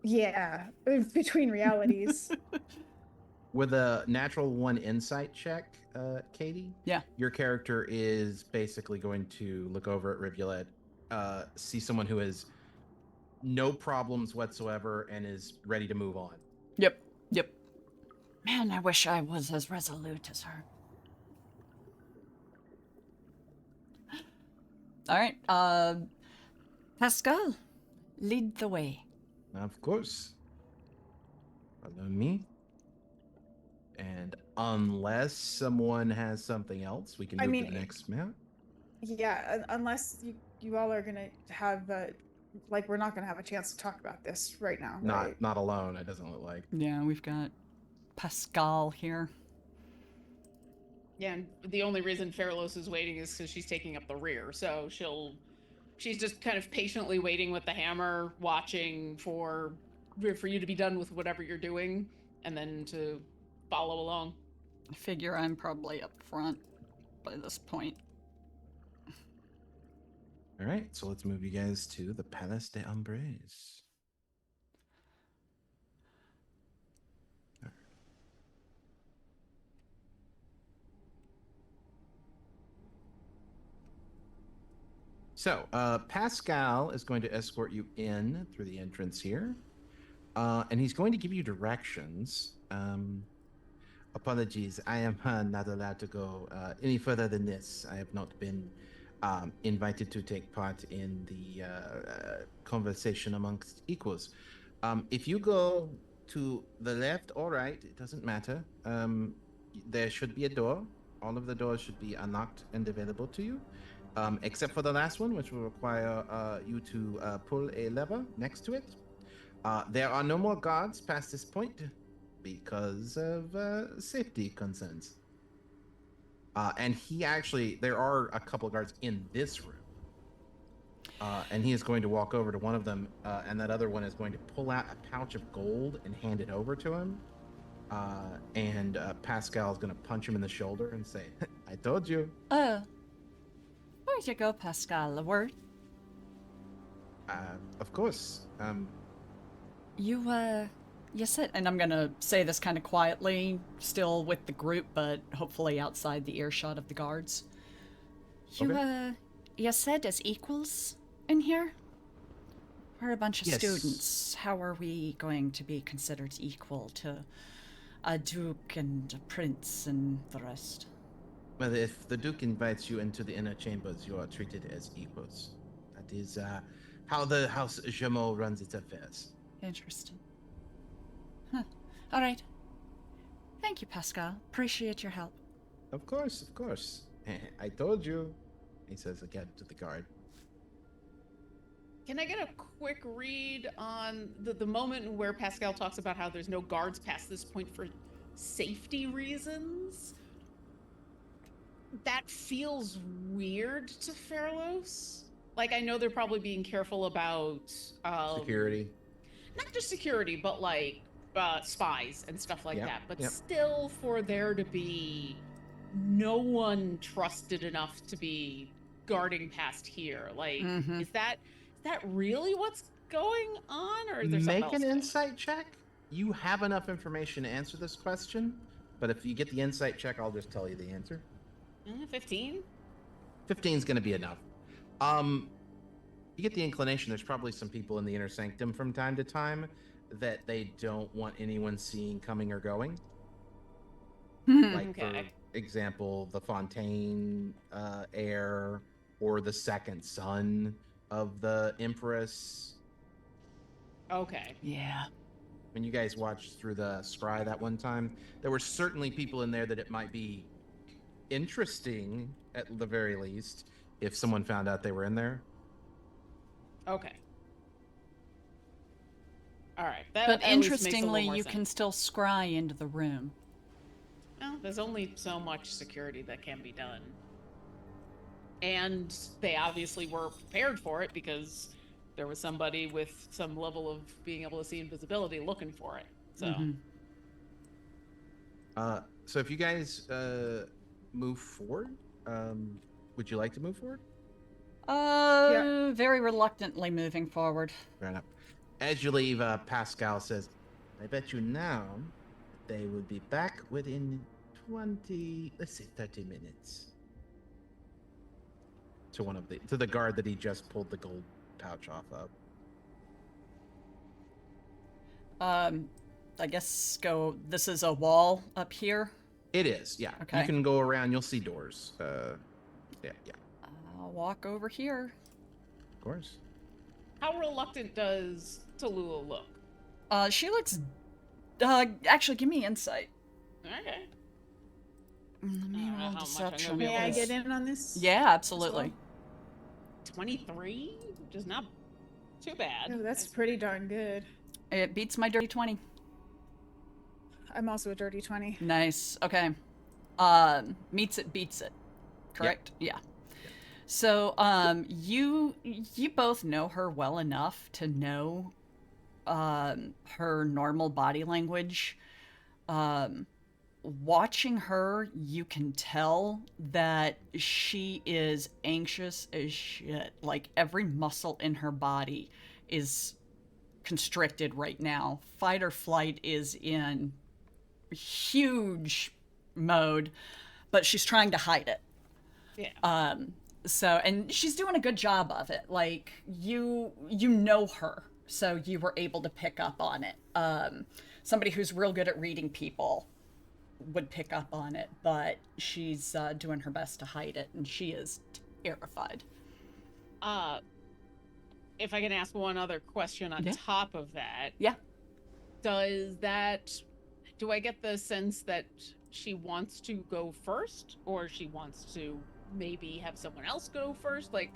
Yeah, between realities. With a natural 1 insight check, Katie, Yeah. your character is basically going to look over at Rivulet, see someone who has no problems whatsoever and is ready to move on. Yep. Man, I wish I was as resolute as her. All right, Pascal, lead the way. Of course. Follow me. And unless someone has something else, we can move to the next map. Yeah, unless you all are gonna have we're not gonna have a chance to talk about this right now. Right? Not alone, it doesn't look like. Yeah, we've got Pascal here. Yeah, and the only reason Fairlos is waiting is because she's taking up the rear. So she's just kind of patiently waiting with the hammer, watching for you to be done with whatever you're doing, and then to follow along. I figure I'm probably up front by this point. All right, so let's move you guys to the Palace des Ombres. So, Pascal is going to escort you in through the entrance here, and he's going to give you directions. Apologies, I am not allowed to go any further than this. I have not been invited to take part in the conversation amongst equals. If you go to the left or right, it doesn't matter. There should be a door. All of the doors should be unlocked and available to you. except for the last one, which will require you to pull a lever next to it. There are no more guards past this point because of safety concerns. And there are a couple of guards in this room. And he is going to walk over to one of them, and that other one is going to pull out a pouch of gold and hand it over to him. And Pascal is going to punch him in the shoulder and say, I told you. Where'd you go, Pascal? A word? Of course. You said, and I'm gonna say this kind of quietly, still with the group, but hopefully outside the earshot of the guards. You said as equals in here? We're a bunch of Yes. students. How are we going to be considered equal to a duke and a prince and the rest? Well, if the Duke invites you into the inner chambers, you are treated as equals. That is how the House Jameau runs its affairs. Interesting. Huh. All right. Thank you, Pascal. Appreciate your help. Of course, of course. I told you, he says again to the guard. Can I get a quick read on the moment where Pascal talks about how there's no guards past this point for safety reasons? That feels weird to Fairlos. Like, I know they're probably being careful about Security. not just security, but like spies and stuff like Yep, that. But yep. still, for there to be no one trusted enough to be guarding past here, like, Mhm. is that really what's going on, or is there something Make else an going on? insight check. You have enough information to answer this question, but if you get the insight check, I'll just tell you the answer. 15? 15 is going to be enough. You get the inclination there's probably some people in the inner sanctum from time to time that they don't want anyone seeing coming or going. Like, Okay. for example, the Fontaine heir or the second son of the Empress. Okay. Yeah. When you guys watched through the scry that one time, there were certainly people in there that it might be interesting, at the very least, if someone found out they were in there. Okay. All right. That But at least makes a little interestingly, more you sense. can still scry into the room. Well, there's only so much security that can be done. And they obviously were prepared for it because there was somebody with some level of being able to see invisibility looking for it. So, Mhm. So if you guys move forward, would you like to move forward? Very reluctantly moving forward. Fair enough. As you leave, Pascal says, I bet you now they will be back within 30 minutes. To the guard that he just pulled the gold pouch off of. I guess this is a wall up here. It is, yeah. Okay. You can go around, you'll see doors. Yeah, I'll walk over here. of course. how reluctant does Tallulah look? She looks, actually, give me insight. Okay. Let me I don't know roll how much I'm gonna deception. be May able I to- get in on this? Yeah, absolutely. 23? Which is not too bad. Oh, that's pretty darn good. It beats my dirty 20. I'm also a dirty 20. Nice. Okay. Meets it, beats it. Correct? Yeah. So, you both know her well enough to know her normal body language. Watching her, you can tell that she is anxious as shit. Like, every muscle in her body is constricted right now. Fight or flight is in huge mode, but she's trying to hide it. Yeah. So, and she's doing a good job of it. Like, you know her, so you were able to pick up on it. Somebody who's real good at reading people would pick up on it, but she's doing her best to hide it, and she is terrified. If I can ask one other question on Yeah. top of that. Yeah. Do I get the sense that she wants to go first, or she wants to maybe have someone else go first? Like,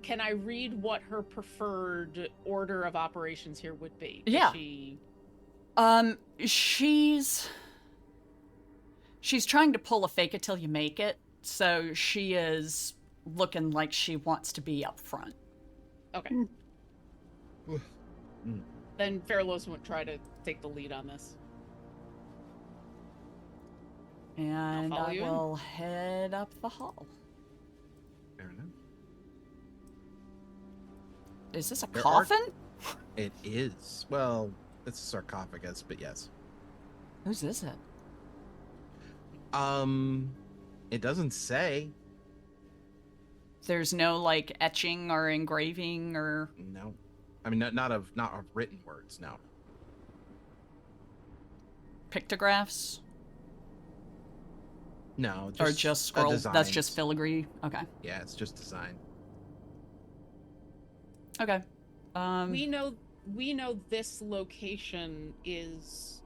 can I read what her preferred order of operations here would be? Does Yeah. She's trying to pull a fake it till you make it, so she is looking like she wants to be up front. Okay. Then Fairlos would try to take the lead on this. And follow I you in. will head up the hall. Fair enough. Is this a There coffin? It is. Well, it's a sarcophagus, but yes. Whose is it? It doesn't say. There's no like etching or engraving or No. I mean, not of written words. No. pictographs No. or just scrolls. That's just designs. filigree. Okay. Yeah, it's just design. Okay. We know this location is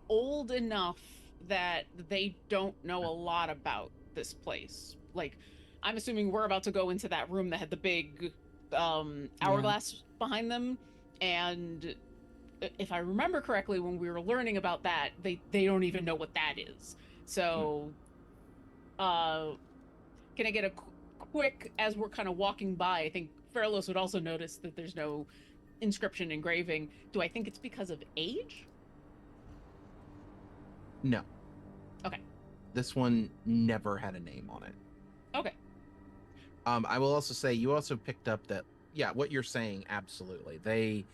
old enough that they don't know a lot about this place. Like, I'm assuming we're about to go into that room that had the big hourglass behind them, and if I remember correctly, when we were learning about that, they don't even know what that is. So, can I get a quick, as we're kind of walking by, I think Fairlos would also notice that there's no inscription engraving. Do I think it's because of age? No. Okay. This one never had a name on it. Okay. I will also say you also picked up that, yeah, what you're saying, absolutely. They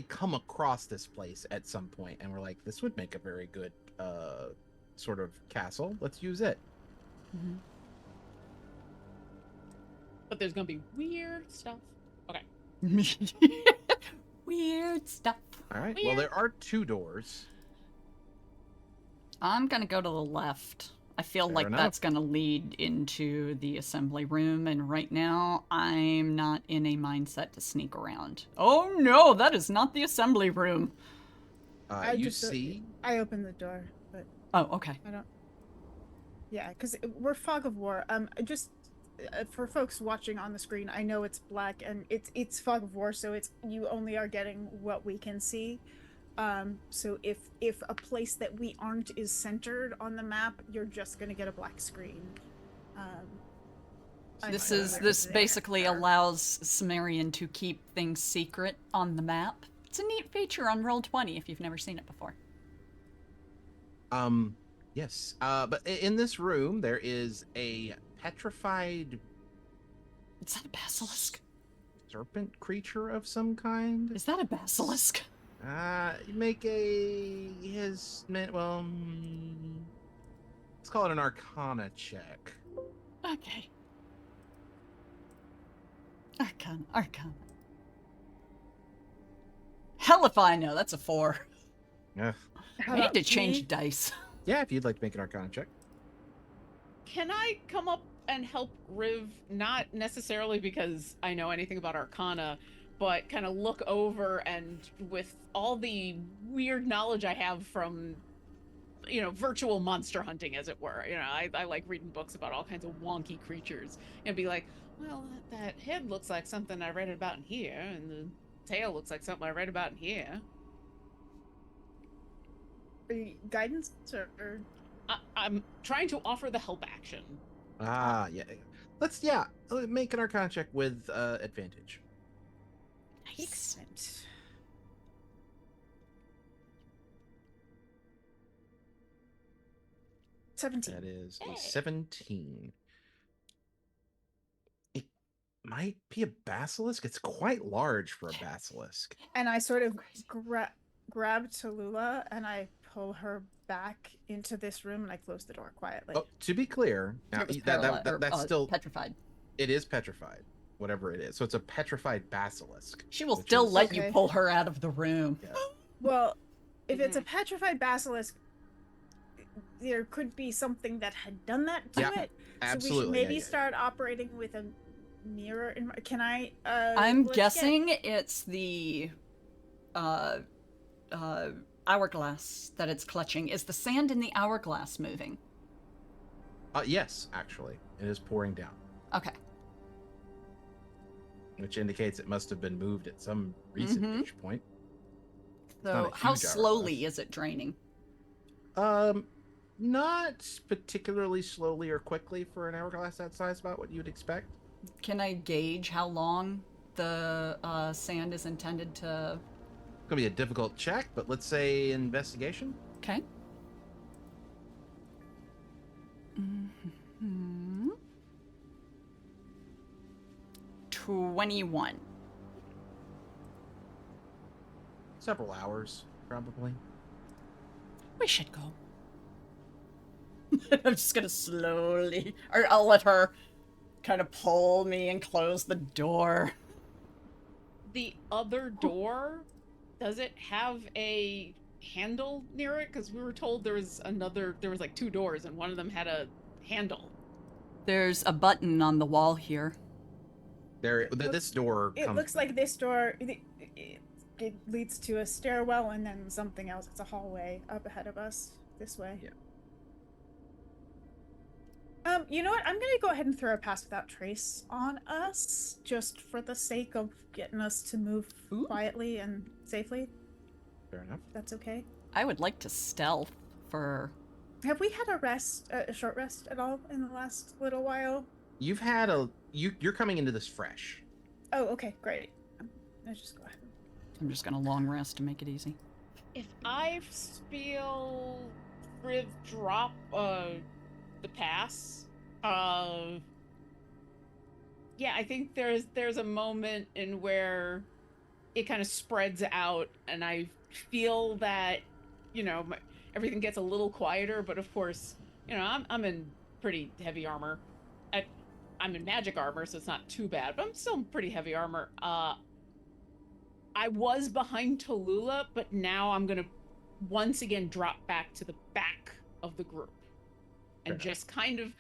come across this place at some point and were like, this would make a very good sort of castle. Let's use it. Mhm. But there's gonna be weird stuff. Okay. Weird stuff. All right. Well, there are 2 doors. I'm gonna go to the left. I feel Fair like enough. that's gonna lead into the assembly room, and right now I'm not in a mindset to sneak around. Oh no, that is not the assembly room. You see, I opened the door, but Oh, okay. I don't. Yeah, because we're fog of war. Just for folks watching on the screen, I know it's black and it's fog of war, so it's you only are getting what we can see. So if a place that we aren't is centered on the map, you're just gonna get a black screen. This basically allows Sumerian to keep things secret on the map. It's a neat feature on Roll20 if you've never seen it before. yes. But in this room there is a petrified Is that a basilisk? serpent creature of some kind. Is that a basilisk? Make let's call it an Arcana check. Okay. Arcana. Hell if I know, that's a 4. Yeah. I need to change dice. Yeah, if you'd like to make an Arcana check. Can I come up and help Riv? Not necessarily because I know anything about Arcana, but kind of look over and with all the weird knowledge I have from, virtual monster hunting, as it were. I like reading books about all kinds of wonky creatures and be like, well, that head looks like something I read about in here, and the tail looks like something I read about in here. Guidance or I'm trying to offer the help action. Yeah. Let's make an Arcana check with advantage. excellent. 17. That is a Hey. 17. It might be a basilisk. It's quite large for a basilisk. And I sort of grab Tallulah and I pull her back into this room and I close the door quietly. Oh, to be clear, now It was that's still petrified. it is petrified, whatever it is. So it's a petrified basilisk. She will which still is- let you Okay. pull her out of the room. Yeah. Well, if it's a petrified basilisk, there could be something that had done that to Yeah, it. Absolutely. So we should maybe yeah, yeah. start operating with a mirror. Can I? I'm let's guessing it's the hourglass that it's clutching. Is the sand in the hourglass moving? Yes, actually, it is pouring down, Okay. which indicates it must have been moved at some recent point. It's not So, a how huge slowly hourglass. is it draining? Not particularly slowly or quickly for an hourglass that size. About what you'd expect. Can I gauge how long the sand is intended to? It's gonna be a difficult check, but let's say investigation. Okay. Mm-hmm. 21. Several hours, probably. We should go. I'm just gonna slowly, or I'll let her kind of pull me and close the door. The other door, does it have a handle near it? Because we were told there was like two doors and one of them had a handle. There's a button on the wall here. This door. It looks like this door. It leads to a stairwell and then something else. It's a hallway up ahead of us this way. Yeah. You know what? I'm gonna go ahead and throw a pass without trace on us, just for the sake of getting us to move Ooh. quietly and safely. Fair enough. That's okay. I would like to stealth for. Have we had a short rest at all in the last little while? You've had you're coming into this fresh. Oh, okay, great. Let's just go ahead. I'm just gonna long rest to make it easy. If I feel Friv drop the pass, yeah, I think there's a moment in where it kind of spreads out, and I feel that, everything gets a little quieter. But of course, I'm in pretty heavy armor. I'm in magic armor, so it's not too bad, but I'm still in pretty heavy armor. I was behind Tallulah, but now I'm gonna once again drop back to the back of the group and just kind of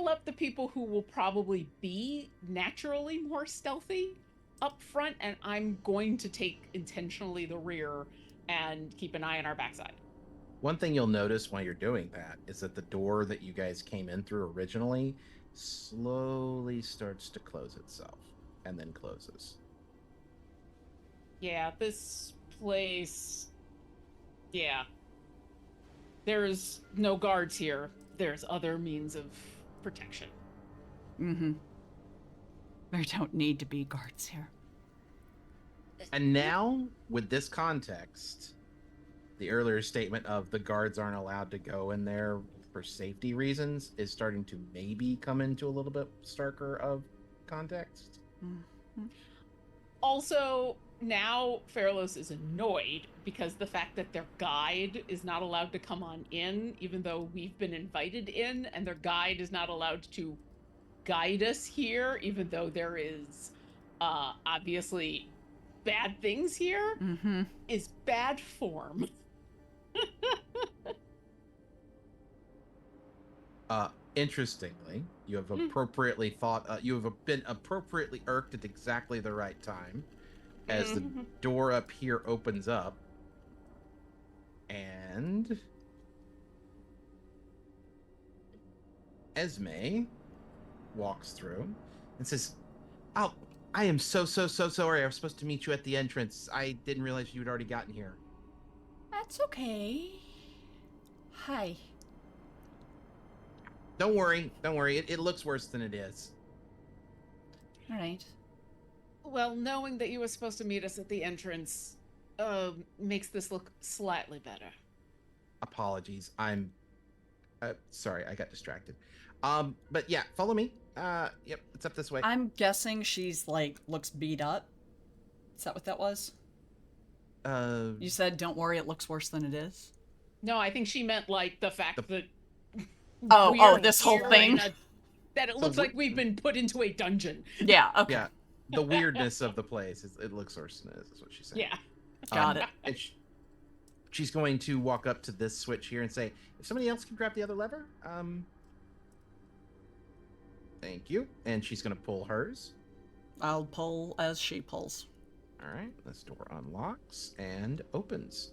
let the people who will probably be naturally more stealthy up front, and I'm going to take intentionally the rear and keep an eye on our backside. One thing you'll notice while you're doing that is that the door that you guys came in through originally slowly starts to close itself and then closes. Yeah, this place... Yeah. There's no guards here. There's other means of protection. Mm-hmm. There don't need to be guards here. And now, with this context, the earlier statement of the guards aren't allowed to go in there for safety reasons is starting to maybe come into a little bit starker of context. Mm-hmm. Also, now Ferlos is annoyed because the fact that their guide is not allowed to come on in, even though we've been invited in, and their guide is not allowed to guide us here, even though there is obviously bad things here, is bad form. Interestingly, you have appropriately thought, you have been appropriately irked at exactly the right time as the door up here opens up and Esme walks through and says, "Oh, I am so sorry. I was supposed to meet you at the entrance. I didn't realize you had already gotten here." That's okay. Hi. Don't worry. It looks worse than it is. All right. Well, knowing that you were supposed to meet us at the entrance makes this look slightly better. Apologies. I'm sorry, I got distracted. But yeah, follow me. Yep, it's up this way. I'm guessing she's looks beat up. Is that what that was? You said, "Don't worry, it looks worse than it is." No, I think she meant the fact that. This whole thing. That it looks like we've been put into a dungeon. Yeah. Okay. Yeah, the weirdness of the place it looks worse than it is what she's saying. Yeah. Got it. And she's going to walk up to this switch here and say, "If somebody else can grab the other lever, thank you." And she's going to pull hers. I'll pull as she pulls. All right, this door unlocks and opens.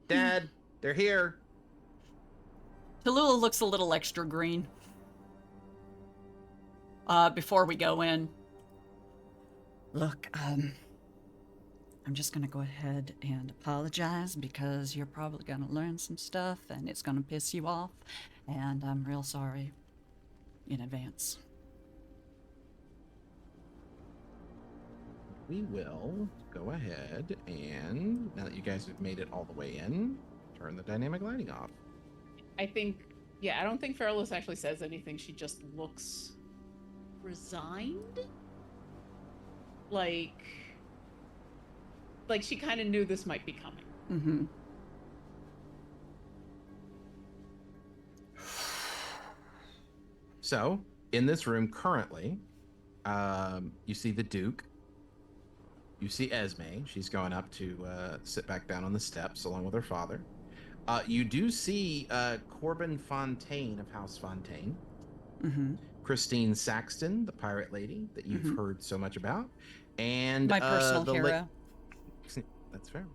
Dad, they're here. Tallulah looks a little extra green. Before we go in. Look, I'm just gonna go ahead and apologize because you're probably gonna learn some stuff and it's gonna piss you off, and I'm real sorry in advance. We will go ahead and, now that you guys have made it all the way in, turn the dynamic lighting off. I think, yeah, I don't think Fairless actually says anything. She just looks resigned. Like she kind of knew this might be coming. Mm-hmm. So, in this room currently, you see the Duke. You see Esme. She's going up to sit back down on the steps along with her father. You do see Corbin Fontaine of House Fontaine. Mm-hmm. Christine Saxton, the pirate lady that you've heard so much about. And My personal hero. That's fair.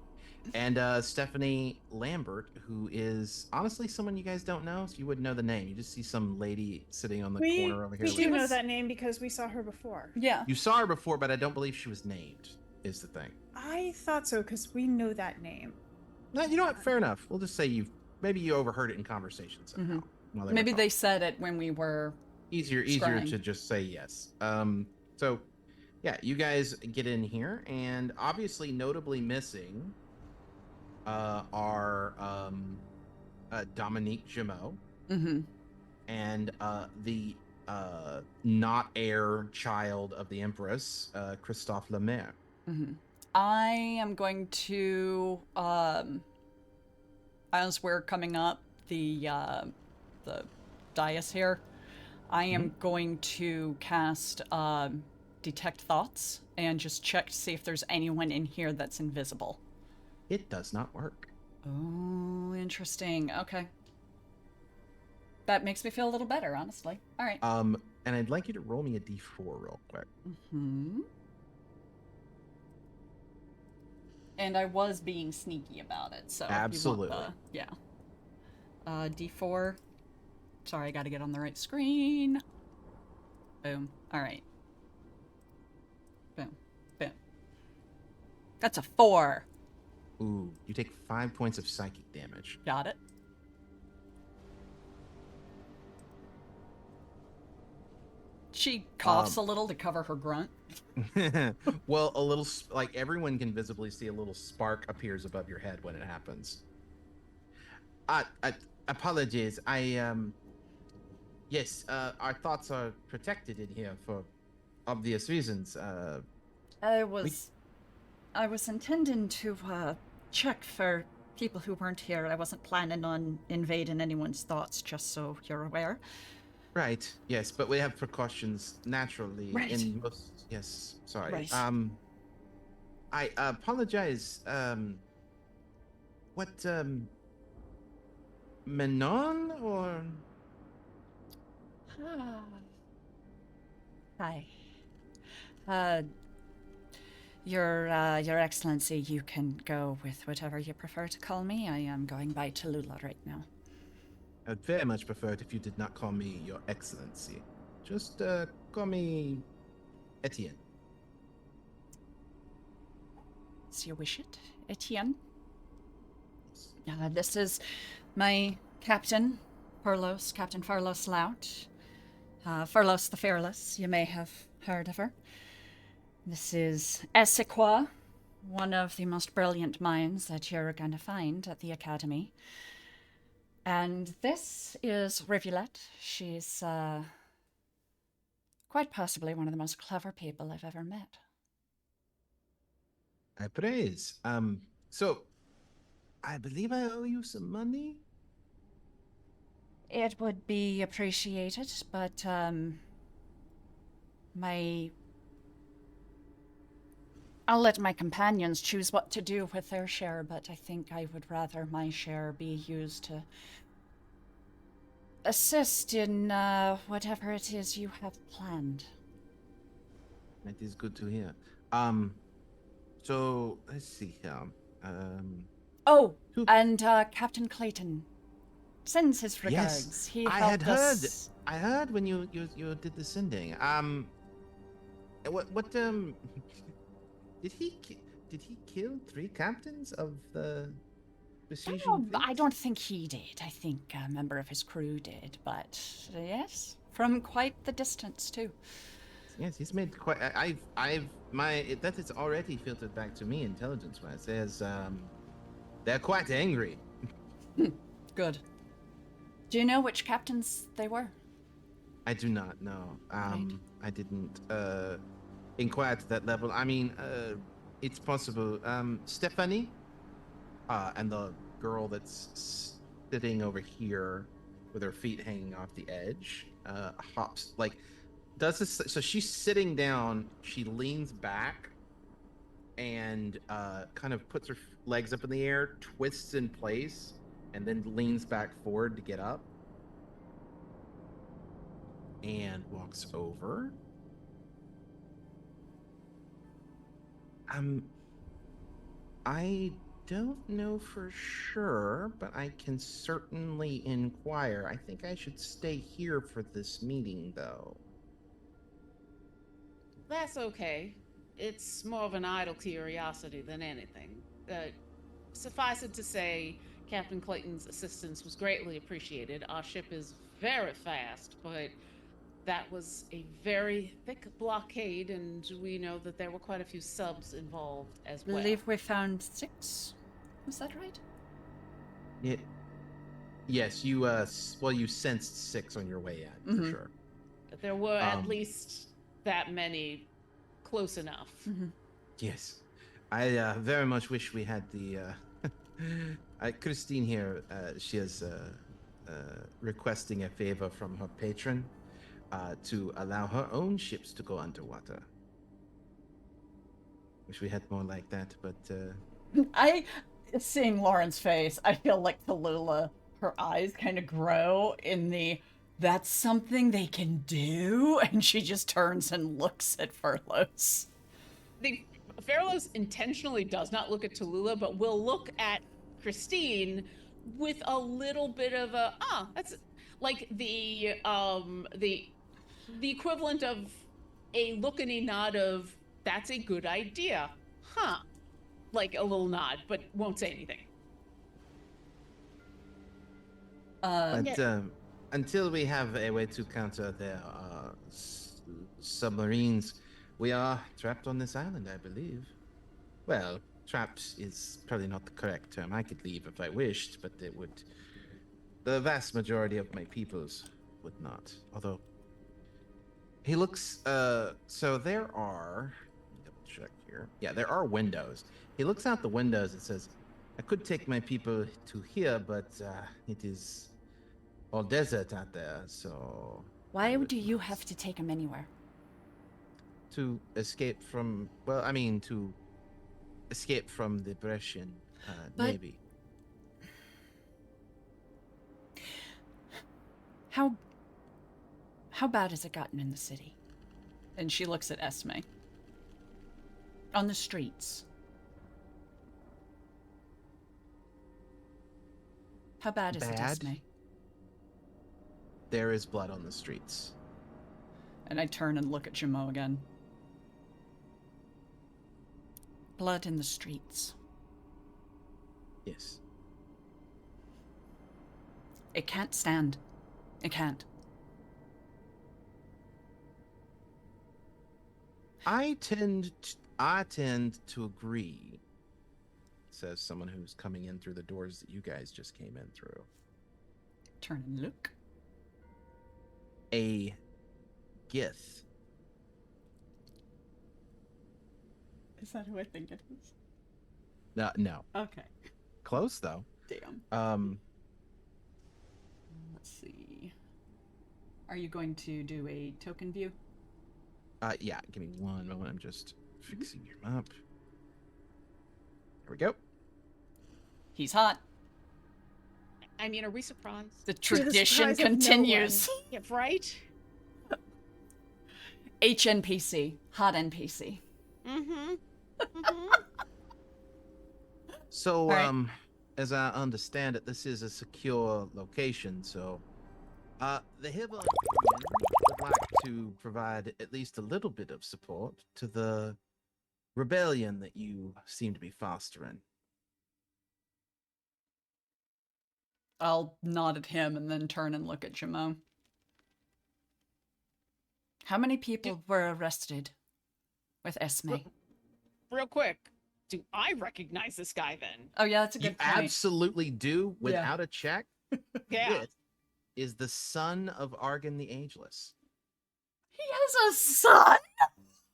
And Stephanie Lambert, who is honestly someone you guys don't know, so you wouldn't know the name. You just see some lady sitting on the corner over here. We with do you. know that name because we saw her before. Yeah. You saw her before, but I don't believe she was named, is the thing. I thought so because we know that name. No, you know what? Fair enough. We'll just say maybe you overheard it in conversation somehow. while were Maybe talking. they said it when we were Easier scrying. to just say yes. So yeah, you guys get in here, and obviously notably missing are Dominique Jameau Mm-hmm. and the not heir child of the Empress, Christophe Lemaire. Mm-hmm. I am going to, as we're coming up the dais here, I am going to cast Detect Thoughts and just check to see if there's anyone in here that's invisible. It does not work. Oh, interesting. Okay. That makes me feel a little better, honestly. All right. And I'd like you to roll me a d4 real quick. Mm-hmm. And I was being sneaky about it, so Absolutely. if you want the, yeah. D4. Sorry, I got to get on the right screen. Boom. All right. Boom. Boom. That's a 4. Ooh, you take 5 points of psychic damage. Got it. She coughs a little to cover her grunt. Well, a little, like everyone can visibly see a little spark appears above your head when it happens. Apologies. Yes, our thoughts are protected in here for obvious reasons. I was intending to check for people who weren't here. I wasn't planning on invading anyone's thoughts, just so you're aware. Right. Yes, but we have precautions naturally Right. in most. Yes. Sorry. Right. I apologize. What? Menon or? Hi. Your Excellency, you can go with whatever you prefer to call me. I am going by Tallulah right now. I'd very much prefer it if you did not call me Your Excellency. Just call me Etienne. As you wish it, Etienne. This is my captain, Captain Furlos Lout. Furlos the Fearless, you may have heard of her. This is Essequa, one of the most brilliant minds that you're going to find at the Academy. And this is Rivulet. She's quite possibly one of the most clever people I've ever met. I praise. So I believe I owe you some money. It would be appreciated, but I'll let my companions choose what to do with their share, but I think I would rather my share be used to assist in whatever it is you have planned. That is good to hear. So let's see here. Oh, and Captain Clayton Sends his Yes, regards. He I had helped heard. us. I heard when you did the sending. What did he kill 3 captains of the besieging Oh, fleet? I don't think he did. I think a member of his crew did, but yes, from quite the distance too. Yes, he's made quite. That is already filtered back to me intelligence-wise. They're quite angry. Good. Do you know which captains they were? I do not know. Right. I didn't inquire to that level. I mean, it's possible. Stephanie, and the girl that's sitting over here with her feet hanging off the edge, hops does this. So she's sitting down. She leans back and kind of puts her legs up in the air, twists in place, and then leans back forward to get up. And walks over. I don't know for sure, but I can certainly inquire. I think I should stay here for this meeting, though. That's okay. It's more of an idle curiosity than anything. Suffice it to say, Captain Clayton's assistance was greatly appreciated. Our ship is very fast, but that was a very thick blockade, and we know that there were quite a few subs involved as well. Believe we found 6. Was that right? Yes, you you sensed 6 on your way in, for sure. But there were at least that many close enough. Yes. I very much wish we had the Christine here, she is requesting a favor from her patron to allow her own ships to go underwater. Wish we had more like that, but Seeing Lauren's face, I feel like Tallulah, her eyes kind of grow in the, that's something they can do, and she just turns and looks at Furlos. Fairlos intentionally does not look at Tallulah, but will look at Christine with a little bit of a that's like the equivalent of a look and a nod of that's a good idea, like a little nod, but won't say anything. But until we have a way to counter their submarines, we are trapped on this island, I believe. Well, trapped is probably not the correct term. I could leave if I wished, but it would. The vast majority of my peoples would not. Although, he looks. So there are. Double check here. Yeah, there are windows. He looks out the windows and says, "I could take my people to here, but it is all desert out there. So Why do you have to take him anywhere? to escape from? Well, I mean to escape from the Brescian Navy." How bad has it gotten in the city? And she looks at Esme. On the streets. How bad is it, Bad? Esme? There is blood on the streets. And I turn and look at Jamo again. Blood in the streets. Yes. It can't stand. It can't. I tend to agree, says someone who's coming in through the doors that you guys just came in through. Turn and look. A Gith. Is that who I think it is? No. Okay. Close though. Damn. Let's see. Are you going to do a token view? Yeah, give me one moment. I'm just fixing your map. Here we go. He's hot. I mean, are we surprised? The the tradition surprise of no continues. Yeah, right? HNPC. Hot NPC. Mm-hmm. So, All right. as I understand it, this is a secure location, so the Hiver would like to provide at least a little bit of support to the rebellion that you seem to be fostering. I'll nod at him and then turn and look at Jamon. How many people were arrested with Esme? Real quick, do I recognize this guy then? Oh yeah, that's a You good point. absolutely do, without a check. Yeah. This is the son of Argon the Ageless. He has a son.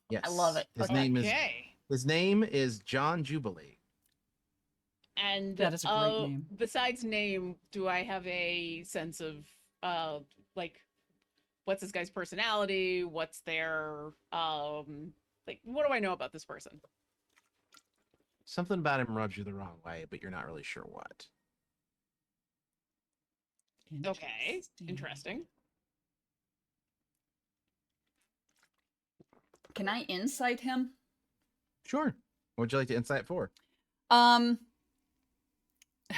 Yes, I love it. His Okay. name is John Jubilee. And That is a great name. Besides name, do I have a sense of like what's this guy's personality? What's their like what do I know about this person? Something about him rubs you the wrong way, but you're not really sure what. Okay. Interesting. Can I insight him? Sure. What would you like to insight for?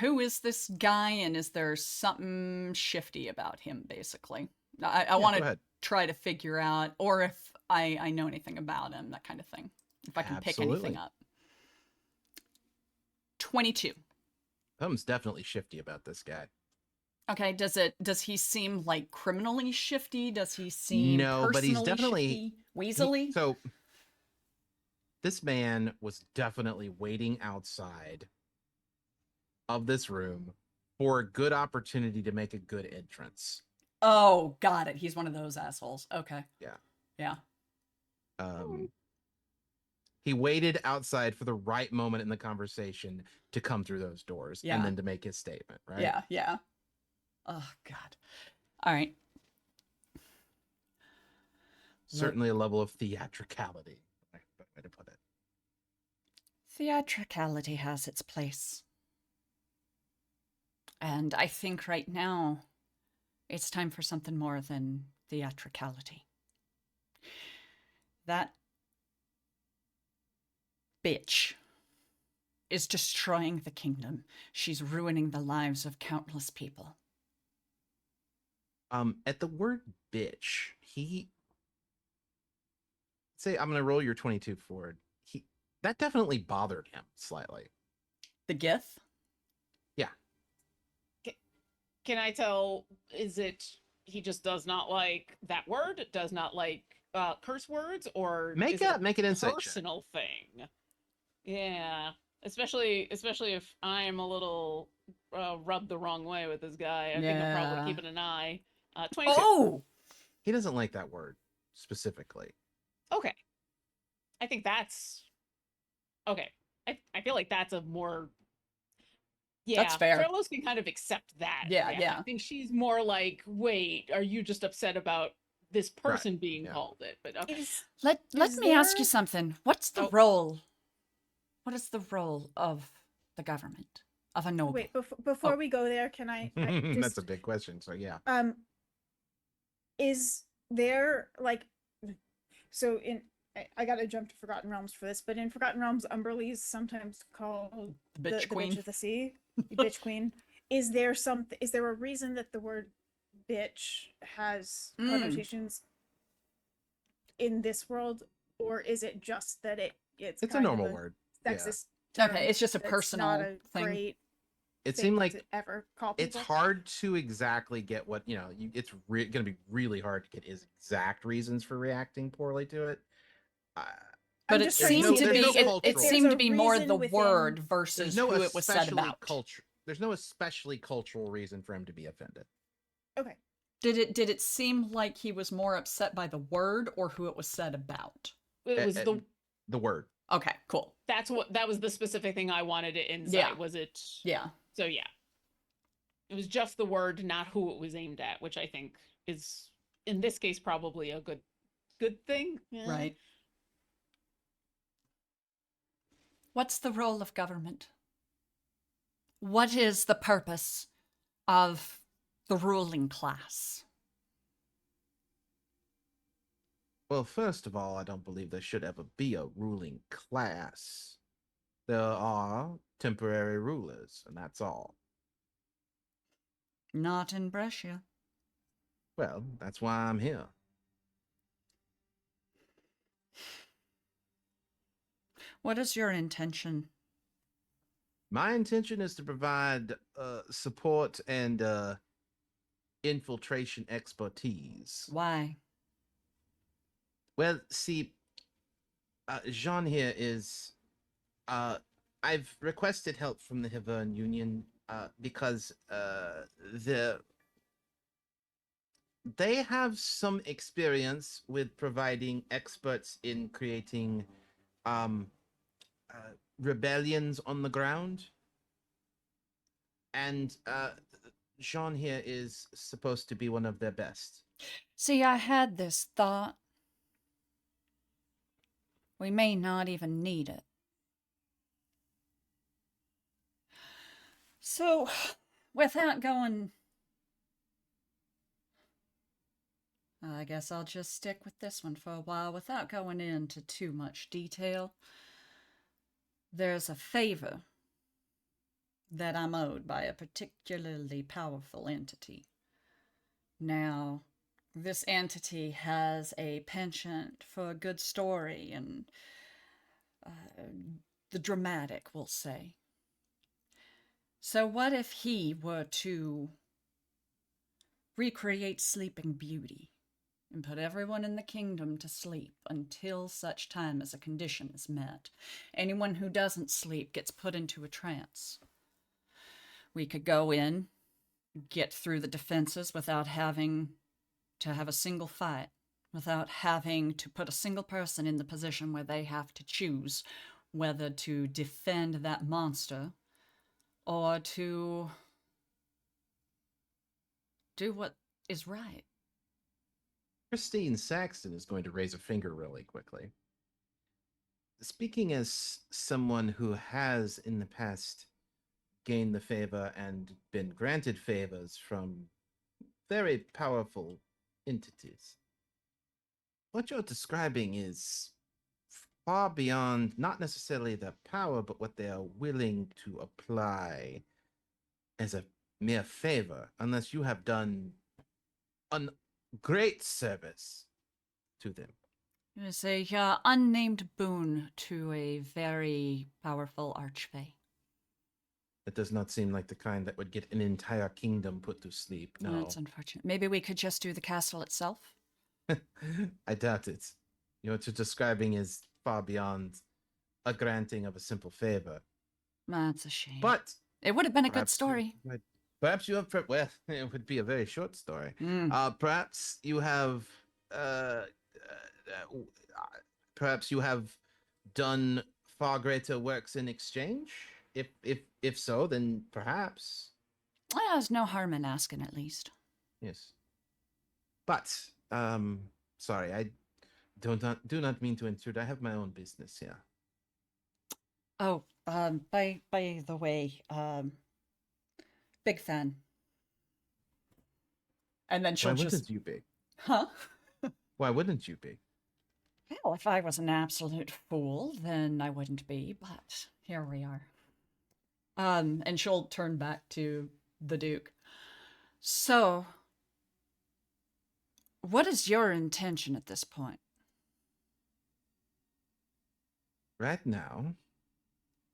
Who is this guy, and is there something shifty about him, basically? I Yeah, want go to ahead. try to figure out, or if I know anything about him, that kind of thing. If I can pick anything Absolutely. up. 22. Something's definitely shifty about this guy. Okay, does he seem like criminally shifty? Does he seem No, but he's personally definitely shifty? Weaselly? So this man was definitely waiting outside of this room for a good opportunity to make a good entrance. Oh, got it. He's one of those assholes. Okay. Yeah. Yeah. He waited outside for the right moment in the conversation to come through those doors Yeah. and then to make his statement, right? Yeah, yeah. Oh, God. All right. Certainly a level of theatricality. Better way to put it. Theatricality has its place. And I think right now it's time for something more than theatricality. That bitch is destroying the kingdom. She's ruining the lives of countless people. At the word bitch, I'm gonna roll your 22 forward. That definitely bothered him slightly. The Gith? Yeah. Can I tell, is it he just does not like that word, does not like curse words, or Make an insight check. personal thing? Yeah. Especially if I'm a little rubbed the wrong way with this guy. I think I'm probably keeping an eye. 22. Oh! He doesn't like that word specifically. Okay. I think that's okay. I feel like that's a more That's fair. Carlos can kind of accept that. Yeah. I think she's more like, wait, are you just upset about this person being called it? But okay. Let Is me ask you there- something. What's the Oh. role? What is the role of the government, of a noble? Wait, before Oh. we go there, can I That's just, a big question. So yeah. is there like, so I gotta jump to Forgotten Realms for this, but in Forgotten Realms, Umberlee is sometimes called The bitch queen. the bitch of the sea, the bitch queen. Is there a reason that the word bitch has connotations in this world, or is it just that it's It's a kind normal of word. sexist Okay, term it's just a that's personal not a thing. great It thing seemed to like ever call it's people? hard to exactly get what it's going to be really hard to get his exact reasons for reacting poorly to it. But I'm it just trying to seemed see to if be there's a- it if there's seemed a to be more reason the within- word There's versus no who it was said especially about. There's no especially cultural reason for him to be offended. Okay. Did it seem like he was more upset by the word or who it was said about? It was The word. Okay, cool. that was the specific thing I wanted to insight. Yeah. Was it? Yeah. So yeah. It was just the word, not who it was aimed at, which I think is in this case probably a good thing. Yeah. Right. What's the role of government? What is the purpose of the ruling class? Well, first of all, I don't believe there should ever be a ruling class. There are temporary rulers, and that's all. Not in Brescia. Well, that's why I'm here. What is your intention? My intention is to provide support and infiltration expertise. Why? Well, see, Jean here is. I've requested help from the Hivern Union because they have some experience with providing experts in creating um, rebellions on the ground. And Jean here is supposed to be one of their best. See, I had this thought. We may not even need it. So, without going... I guess I'll just stick with this one for a while without going into too much detail. There's a favor that I'm owed by a particularly powerful entity. Now, this entity has a penchant for a good story and the dramatic, we'll say. So what if he were to recreate Sleeping Beauty and put everyone in the kingdom to sleep until such time as a condition is met? Anyone who doesn't sleep gets put into a trance. We could go in, get through the defenses without having to have a single fight, without having to put a single person in the position where they have to choose whether to defend that monster or to do what is right. Christine Saxton is going to raise a finger really quickly. Speaking as someone who has in the past gained the favor and been granted favors from very powerful entities, what you're describing is far beyond not necessarily the power, but what they are willing to apply as a mere favor, unless you have done a great service to them. It's a unnamed boon to a very powerful archfey. It does not seem like the kind that would get an entire kingdom put to sleep. No. That's unfortunate. Maybe we could just do the castle itself? I doubt it. What you're describing is far beyond a granting of a simple favor. That's a shame. But it would have been a good perhaps story. Perhaps you have. Well, it would be a very short story. Perhaps you have. Perhaps you have done far greater works in exchange. If so, then perhaps. Well, there's no harm in asking, at least. Yes. But sorry, I do not mean to intrude. I have my own business here. Oh, by the way, big fan. And then she'll Why just... wouldn't you be? Huh? Why wouldn't you be? Well, if I was an absolute fool, then I wouldn't be, but here we are. And she'll turn back to the Duke. So, what is your intention at this point? Right now,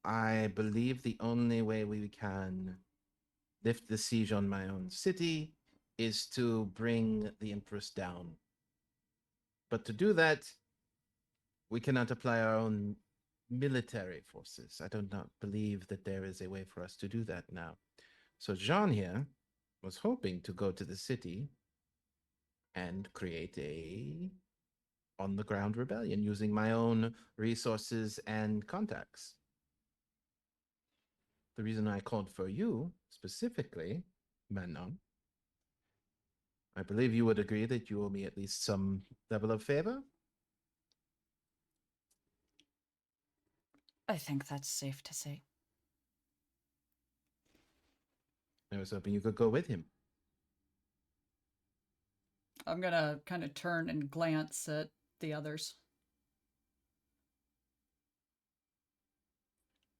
I believe the only way we can lift the siege on my own city is to bring the Empress down. But to do that, we cannot apply our own military forces. I do not believe that there is a way for us to do that now. So Jean here was hoping to go to the city and create a on-the-ground rebellion using my own resources and contacts. The reason I called for you specifically, Manon, I believe you would agree that you owe me at least some level of favor? I think that's safe to say. I was hoping you could go with him. I'm gonna kind of turn and glance at the others.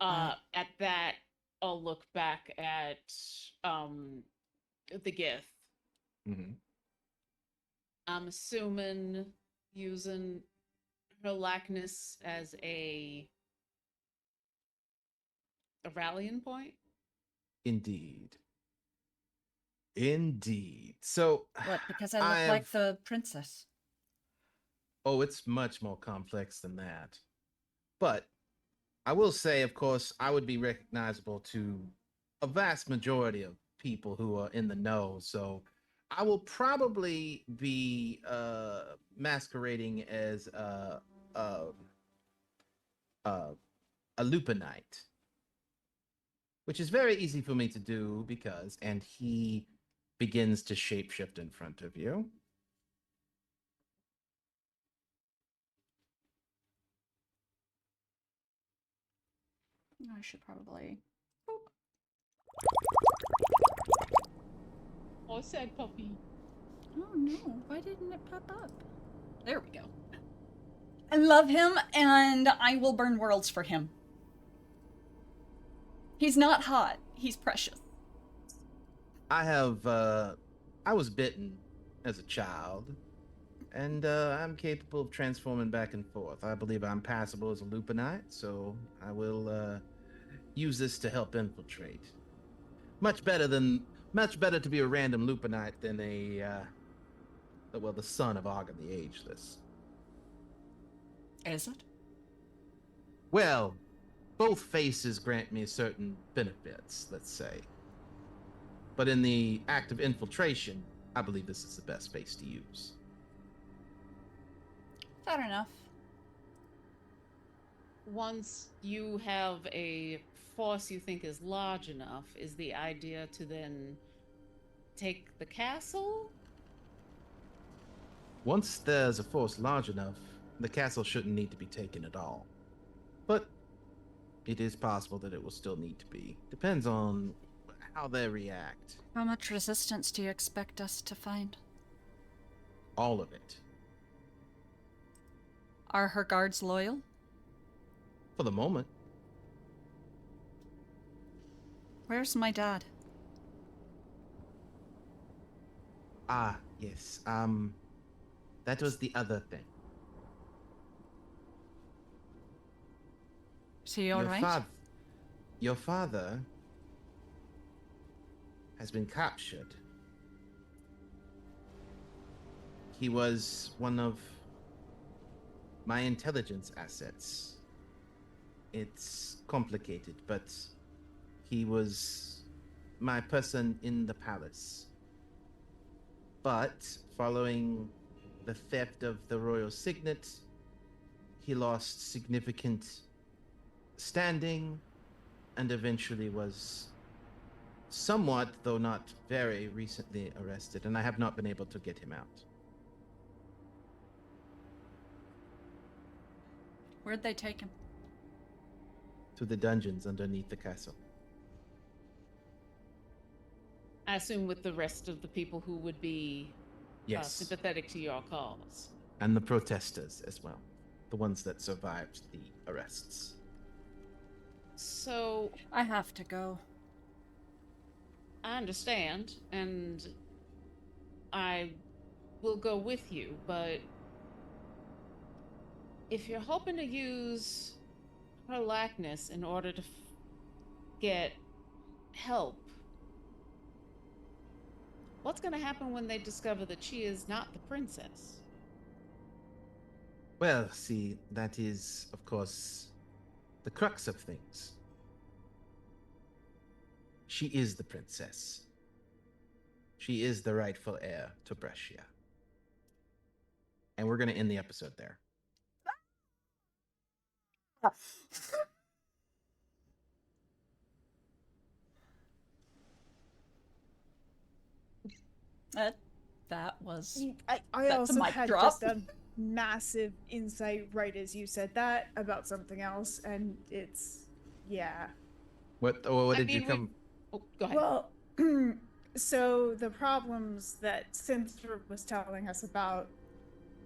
At that, I'll look back at the gift. Mhm. I'm assuming using her likeness as a rallying point. Indeed. Indeed. So, What? Because I I look like have. the princess. Oh, it's much more complex than that. But I will say, of course, I would be recognizable to a vast majority of people who are in the know. So I will probably be masquerading as uh, uh, a lupinite, which is very easy for me to do because, and he begins to shapeshift in front of you. I should probably. Oh, sad puppy. Oh no, why didn't it pop up? There we go. I love him, and I will burn worlds for him. He's not hot, he's precious. I was bitten as a child, and I'm capable of transforming back and forth. I believe I'm passable as a lupinite, so I will use this to help infiltrate. Much better to be a random lupinite than the son of Ogden the Ageless. Is it? Well, both faces grant me certain benefits, let's say. But in the act of infiltration, I believe this is the best face to use. Fair enough. Once you have a force you think is large enough, is the idea to then take the castle? Once there's a force large enough, the castle shouldn't need to be taken at all. But it is possible that it will still need to be. Depends on how they react. How much resistance do you expect us to find? All of it. Are her guards loyal? For the moment. Where's my dad? Ah, yes. That was the other thing. Is he alright? Your father has been captured. He was one of my intelligence assets. It's complicated, but he was my person in the palace. But following the theft of the royal signet, he lost significant standing and eventually was somewhat, though not very recently, arrested, and I have not been able to get him out. Where'd they take him? To the dungeons underneath the castle. I assume with the rest of the people who would be Yes. sympathetic to your cause. And the protesters as well. The ones that survived the arrests. So I have to go. I understand, and I will go with you, but if you're hoping to use her likeness in order to get help, what's going to happen when they discover that she is not the princess? Well, see, that is, of course, the crux of things. She is the princess. She is the rightful heir to Brescia. And we're going to end the episode there. That was. I That's a also mic had drop. just a massive insight right as you said that about something else, and it's yeah. What I did you mean, come? Oh, go ahead. Well, so the problems that Cynthia was telling us about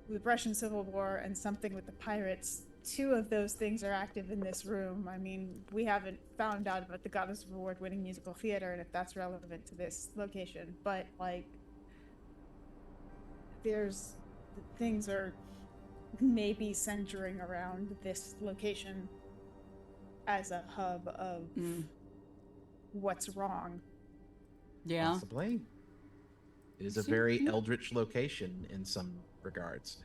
with Russian Civil War and something with the pirates two of those things are active in this room. I mean, we haven't found out about the Goddess of Award-winning musical theater and if that's relevant to this location, but like, things are maybe centering around this location as a hub of what's wrong. Yeah. Possibly. It is a very eldritch location in some regards.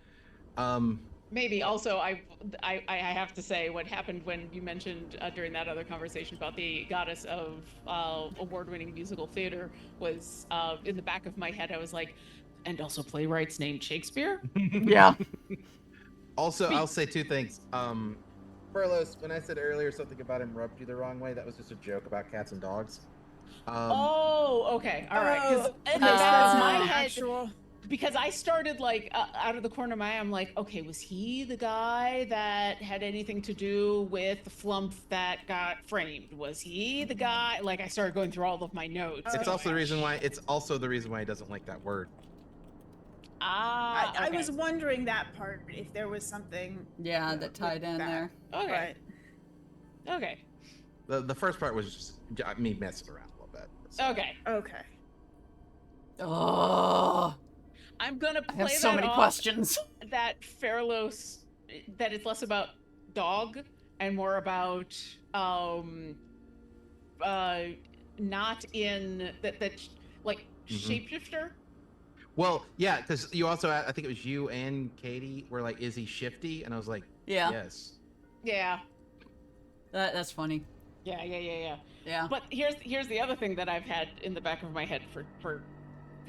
Maybe also I have to say what happened when you mentioned during that other conversation about the goddess of award-winning musical theater was in the back of my head. I was like, and also playwrights named Shakespeare. Yeah. Also, I'll say two things. Carlos, when I said earlier something about him rubbed you the wrong way, that was just a joke about cats and dogs. Oh, okay, all right. Because in the okay, back so of my it's head, actual. because I started like out of the corner of my eye, I'm like, okay, was he the guy that had anything to do with the flump that got framed? Was he the guy? Like, I started going through all of my notes. It's going, also the reason why. It's also the reason why he doesn't like that word. I okay. was wondering that part, if there was something. Yeah, you know, that tied with in that, there. Okay. But Okay. The first part was just me messing around a little bit. So. Okay. okay. Oh, I'm gonna I play have so that many off, questions. that Fairlos, that it's less about dog and more about not in that like shapeshifter. Well, yeah, because you also, I think it was you and Katie were like, "Is he shifty?" And I was like, Yeah. "Yes." Yeah. That's funny. Yeah. Yeah. But here's the other thing that I've had in the back of my head for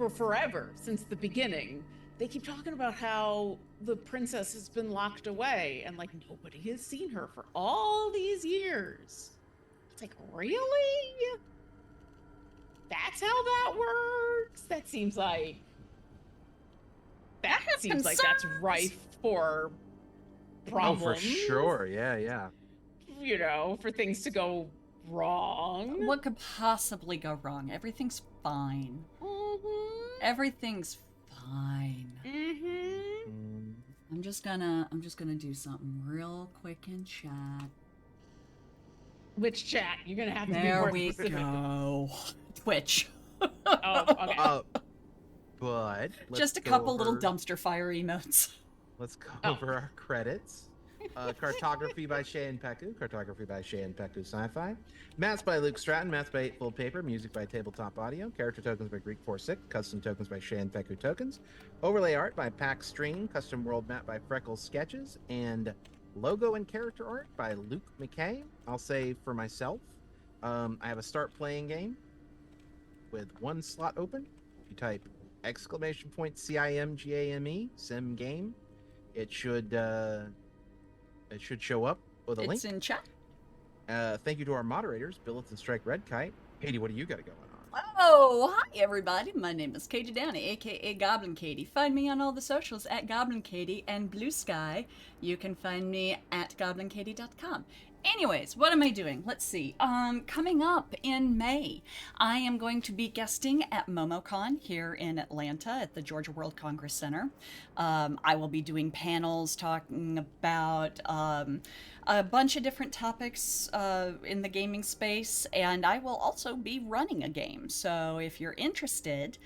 forever, since the beginning. They keep talking about how the princess has been locked away and like nobody has seen her for all these years. It's like, really? That's how that works? That seems like that's rife for problems. Oh, for sure. Yeah. You know, for things to go wrong. What could possibly go wrong? Everything's fine. Everything's fine. I'm just gonna do something real quick in chat. Which chat? You're gonna have to be There more we specific. go. Twitch. Oh, okay. But let's Just a go couple little over- dumpster fire emotes. Let's go over our credits. Cartography by Shay Peku. Cartography by Shay Peku Sci-Fi. Maps by Luke Stratton. Maps by Eightfold Paper. Music by Tabletop Audio. Character tokens by Greek 46. Custom tokens by Shay Peku Tokens. Overlay art by Pack Stream. Custom world map by Frecklesketches. And logo and character art by Luke McCay. I'll say for myself, I have a start playing game with one slot open. If you type !CIMGAME sim game, it should show up with a link. It's in chat. Thank you to our moderators, Billith and Strike Red Kite. Katie, what do you got going on? Oh, hi everybody. My name is Katie Downey, aka Goblin Katie. Find me on all the socials at Goblin Katie and Blue Sky. You can find me at goblinkatie.com. Anyways, what am I doing? Let's see. Coming up in May, I am going to be guesting at MomoCon here in Atlanta at the Georgia World Congress Center. I will be doing panels talking about a bunch of different topics in the gaming space, and I will also be running a game. So if you're interested,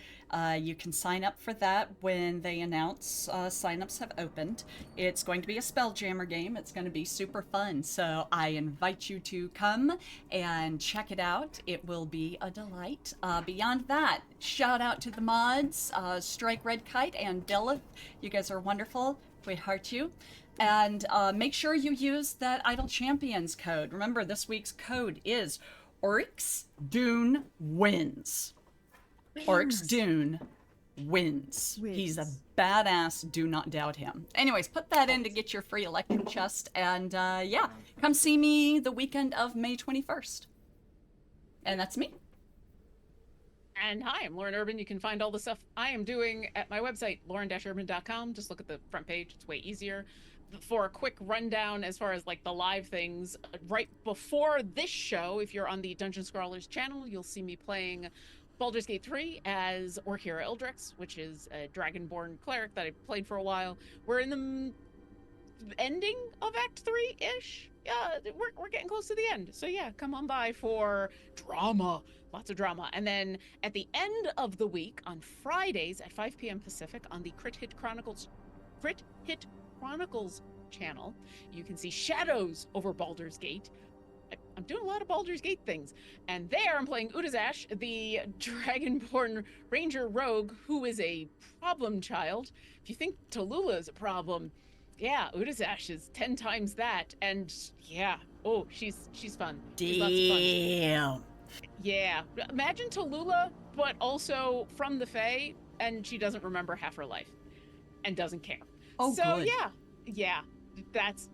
you can sign up for that when they announce signups have opened. It's going to be a Spelljammer game. It's going to be super fun. So I invite you to come and check it out. It will be a delight. Beyond that, shout out to the mods, Strike Red Kite and Billith. You guys are wonderful. We heart you. And make sure you use that Idle Champions code. Remember, this week's code is Oryx Dune Wins. Oryx Dune wins. He's a badass. Do not doubt him. Anyways, put that in to get your free electrum chest. And yeah, come see me the weekend of May 21st. And that's me. And hi, I'm Lauren Urban. You can find all the stuff I am doing at my website, lauren-urban.com. Just look at the front page. It's way easier. For a quick rundown as far as like the live things, right before this show, if you're on the Dungeon Scrawlers channel, you'll see me playing Baldur's Gate 3 as Orkira Eldrix, which is a Dragonborn cleric that I played for a while. We're in the ending of Act 3-ish. Yeah, we're getting close to the end. So yeah, come on by for drama. Lots of drama. And then at the end of the week, on Fridays at 5 p.m. Pacific on the Crit Hit Chronicles channel, you can see Shadows over Baldur's Gate. I'm doing a lot of Baldur's Gate things. And there I'm playing Udazash, the Dragonborn Ranger Rogue, who is a problem child. If you think Tallulah is a problem, yeah, Udazash is 10 times that. And yeah, oh, she's fun. She's lots of fun. Damn. Yeah. Imagine Tallulah, but also from the Fae, and she doesn't remember half her life. And doesn't care. Oh, so good. yeah.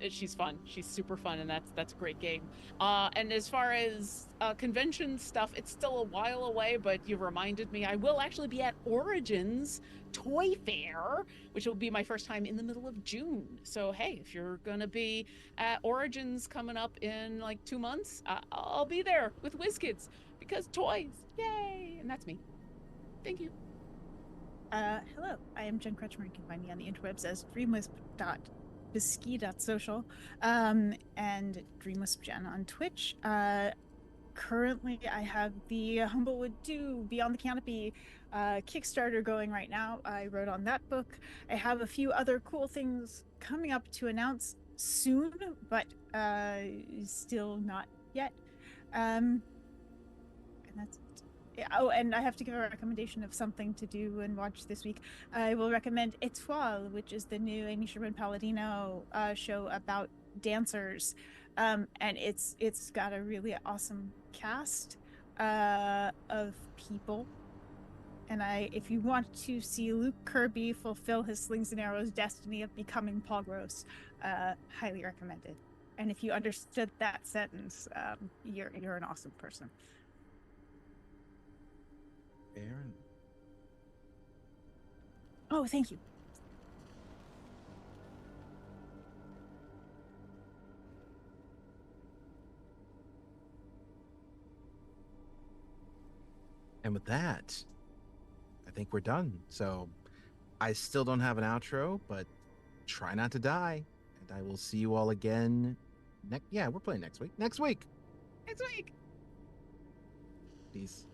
She's fun. She's super fun, and that's a great game. And as far as convention stuff, it's still a while away, but you reminded me I will actually be at Origins Toy Fair, which will be my first time in the middle of June. So hey, if you're gonna be at Origins coming up in like 2 months, I'll be there with WizKids because toys, yay! And that's me. Thank you. Hello, I am Jen Kretschmer. You can find me on the interwebs as dreamwisp.bisky.social and dreamwispjen on Twitch. Currently, I have the Humblewood 2 Beyond the Canopy Kickstarter going right now. I wrote on that book. I have a few other cool things coming up to announce soon, but still not yet. And that's it. Oh, and I have to give a recommendation of something to do and watch this week. I will recommend Etoile, which is the new Amy Sherman Palladino show about dancers, and it's got a really awesome cast of people. And if you want to see Luke Kirby fulfill his slings and arrows destiny of becoming Paul Gross, highly recommended. And if you understood that sentence, you're an awesome person. Aaron. Oh, thank you. And with that, I think we're done. So I still don't have an outro, but try not to die. And I will see you all again. Yeah, we're playing next week. Next week. Peace. Peace.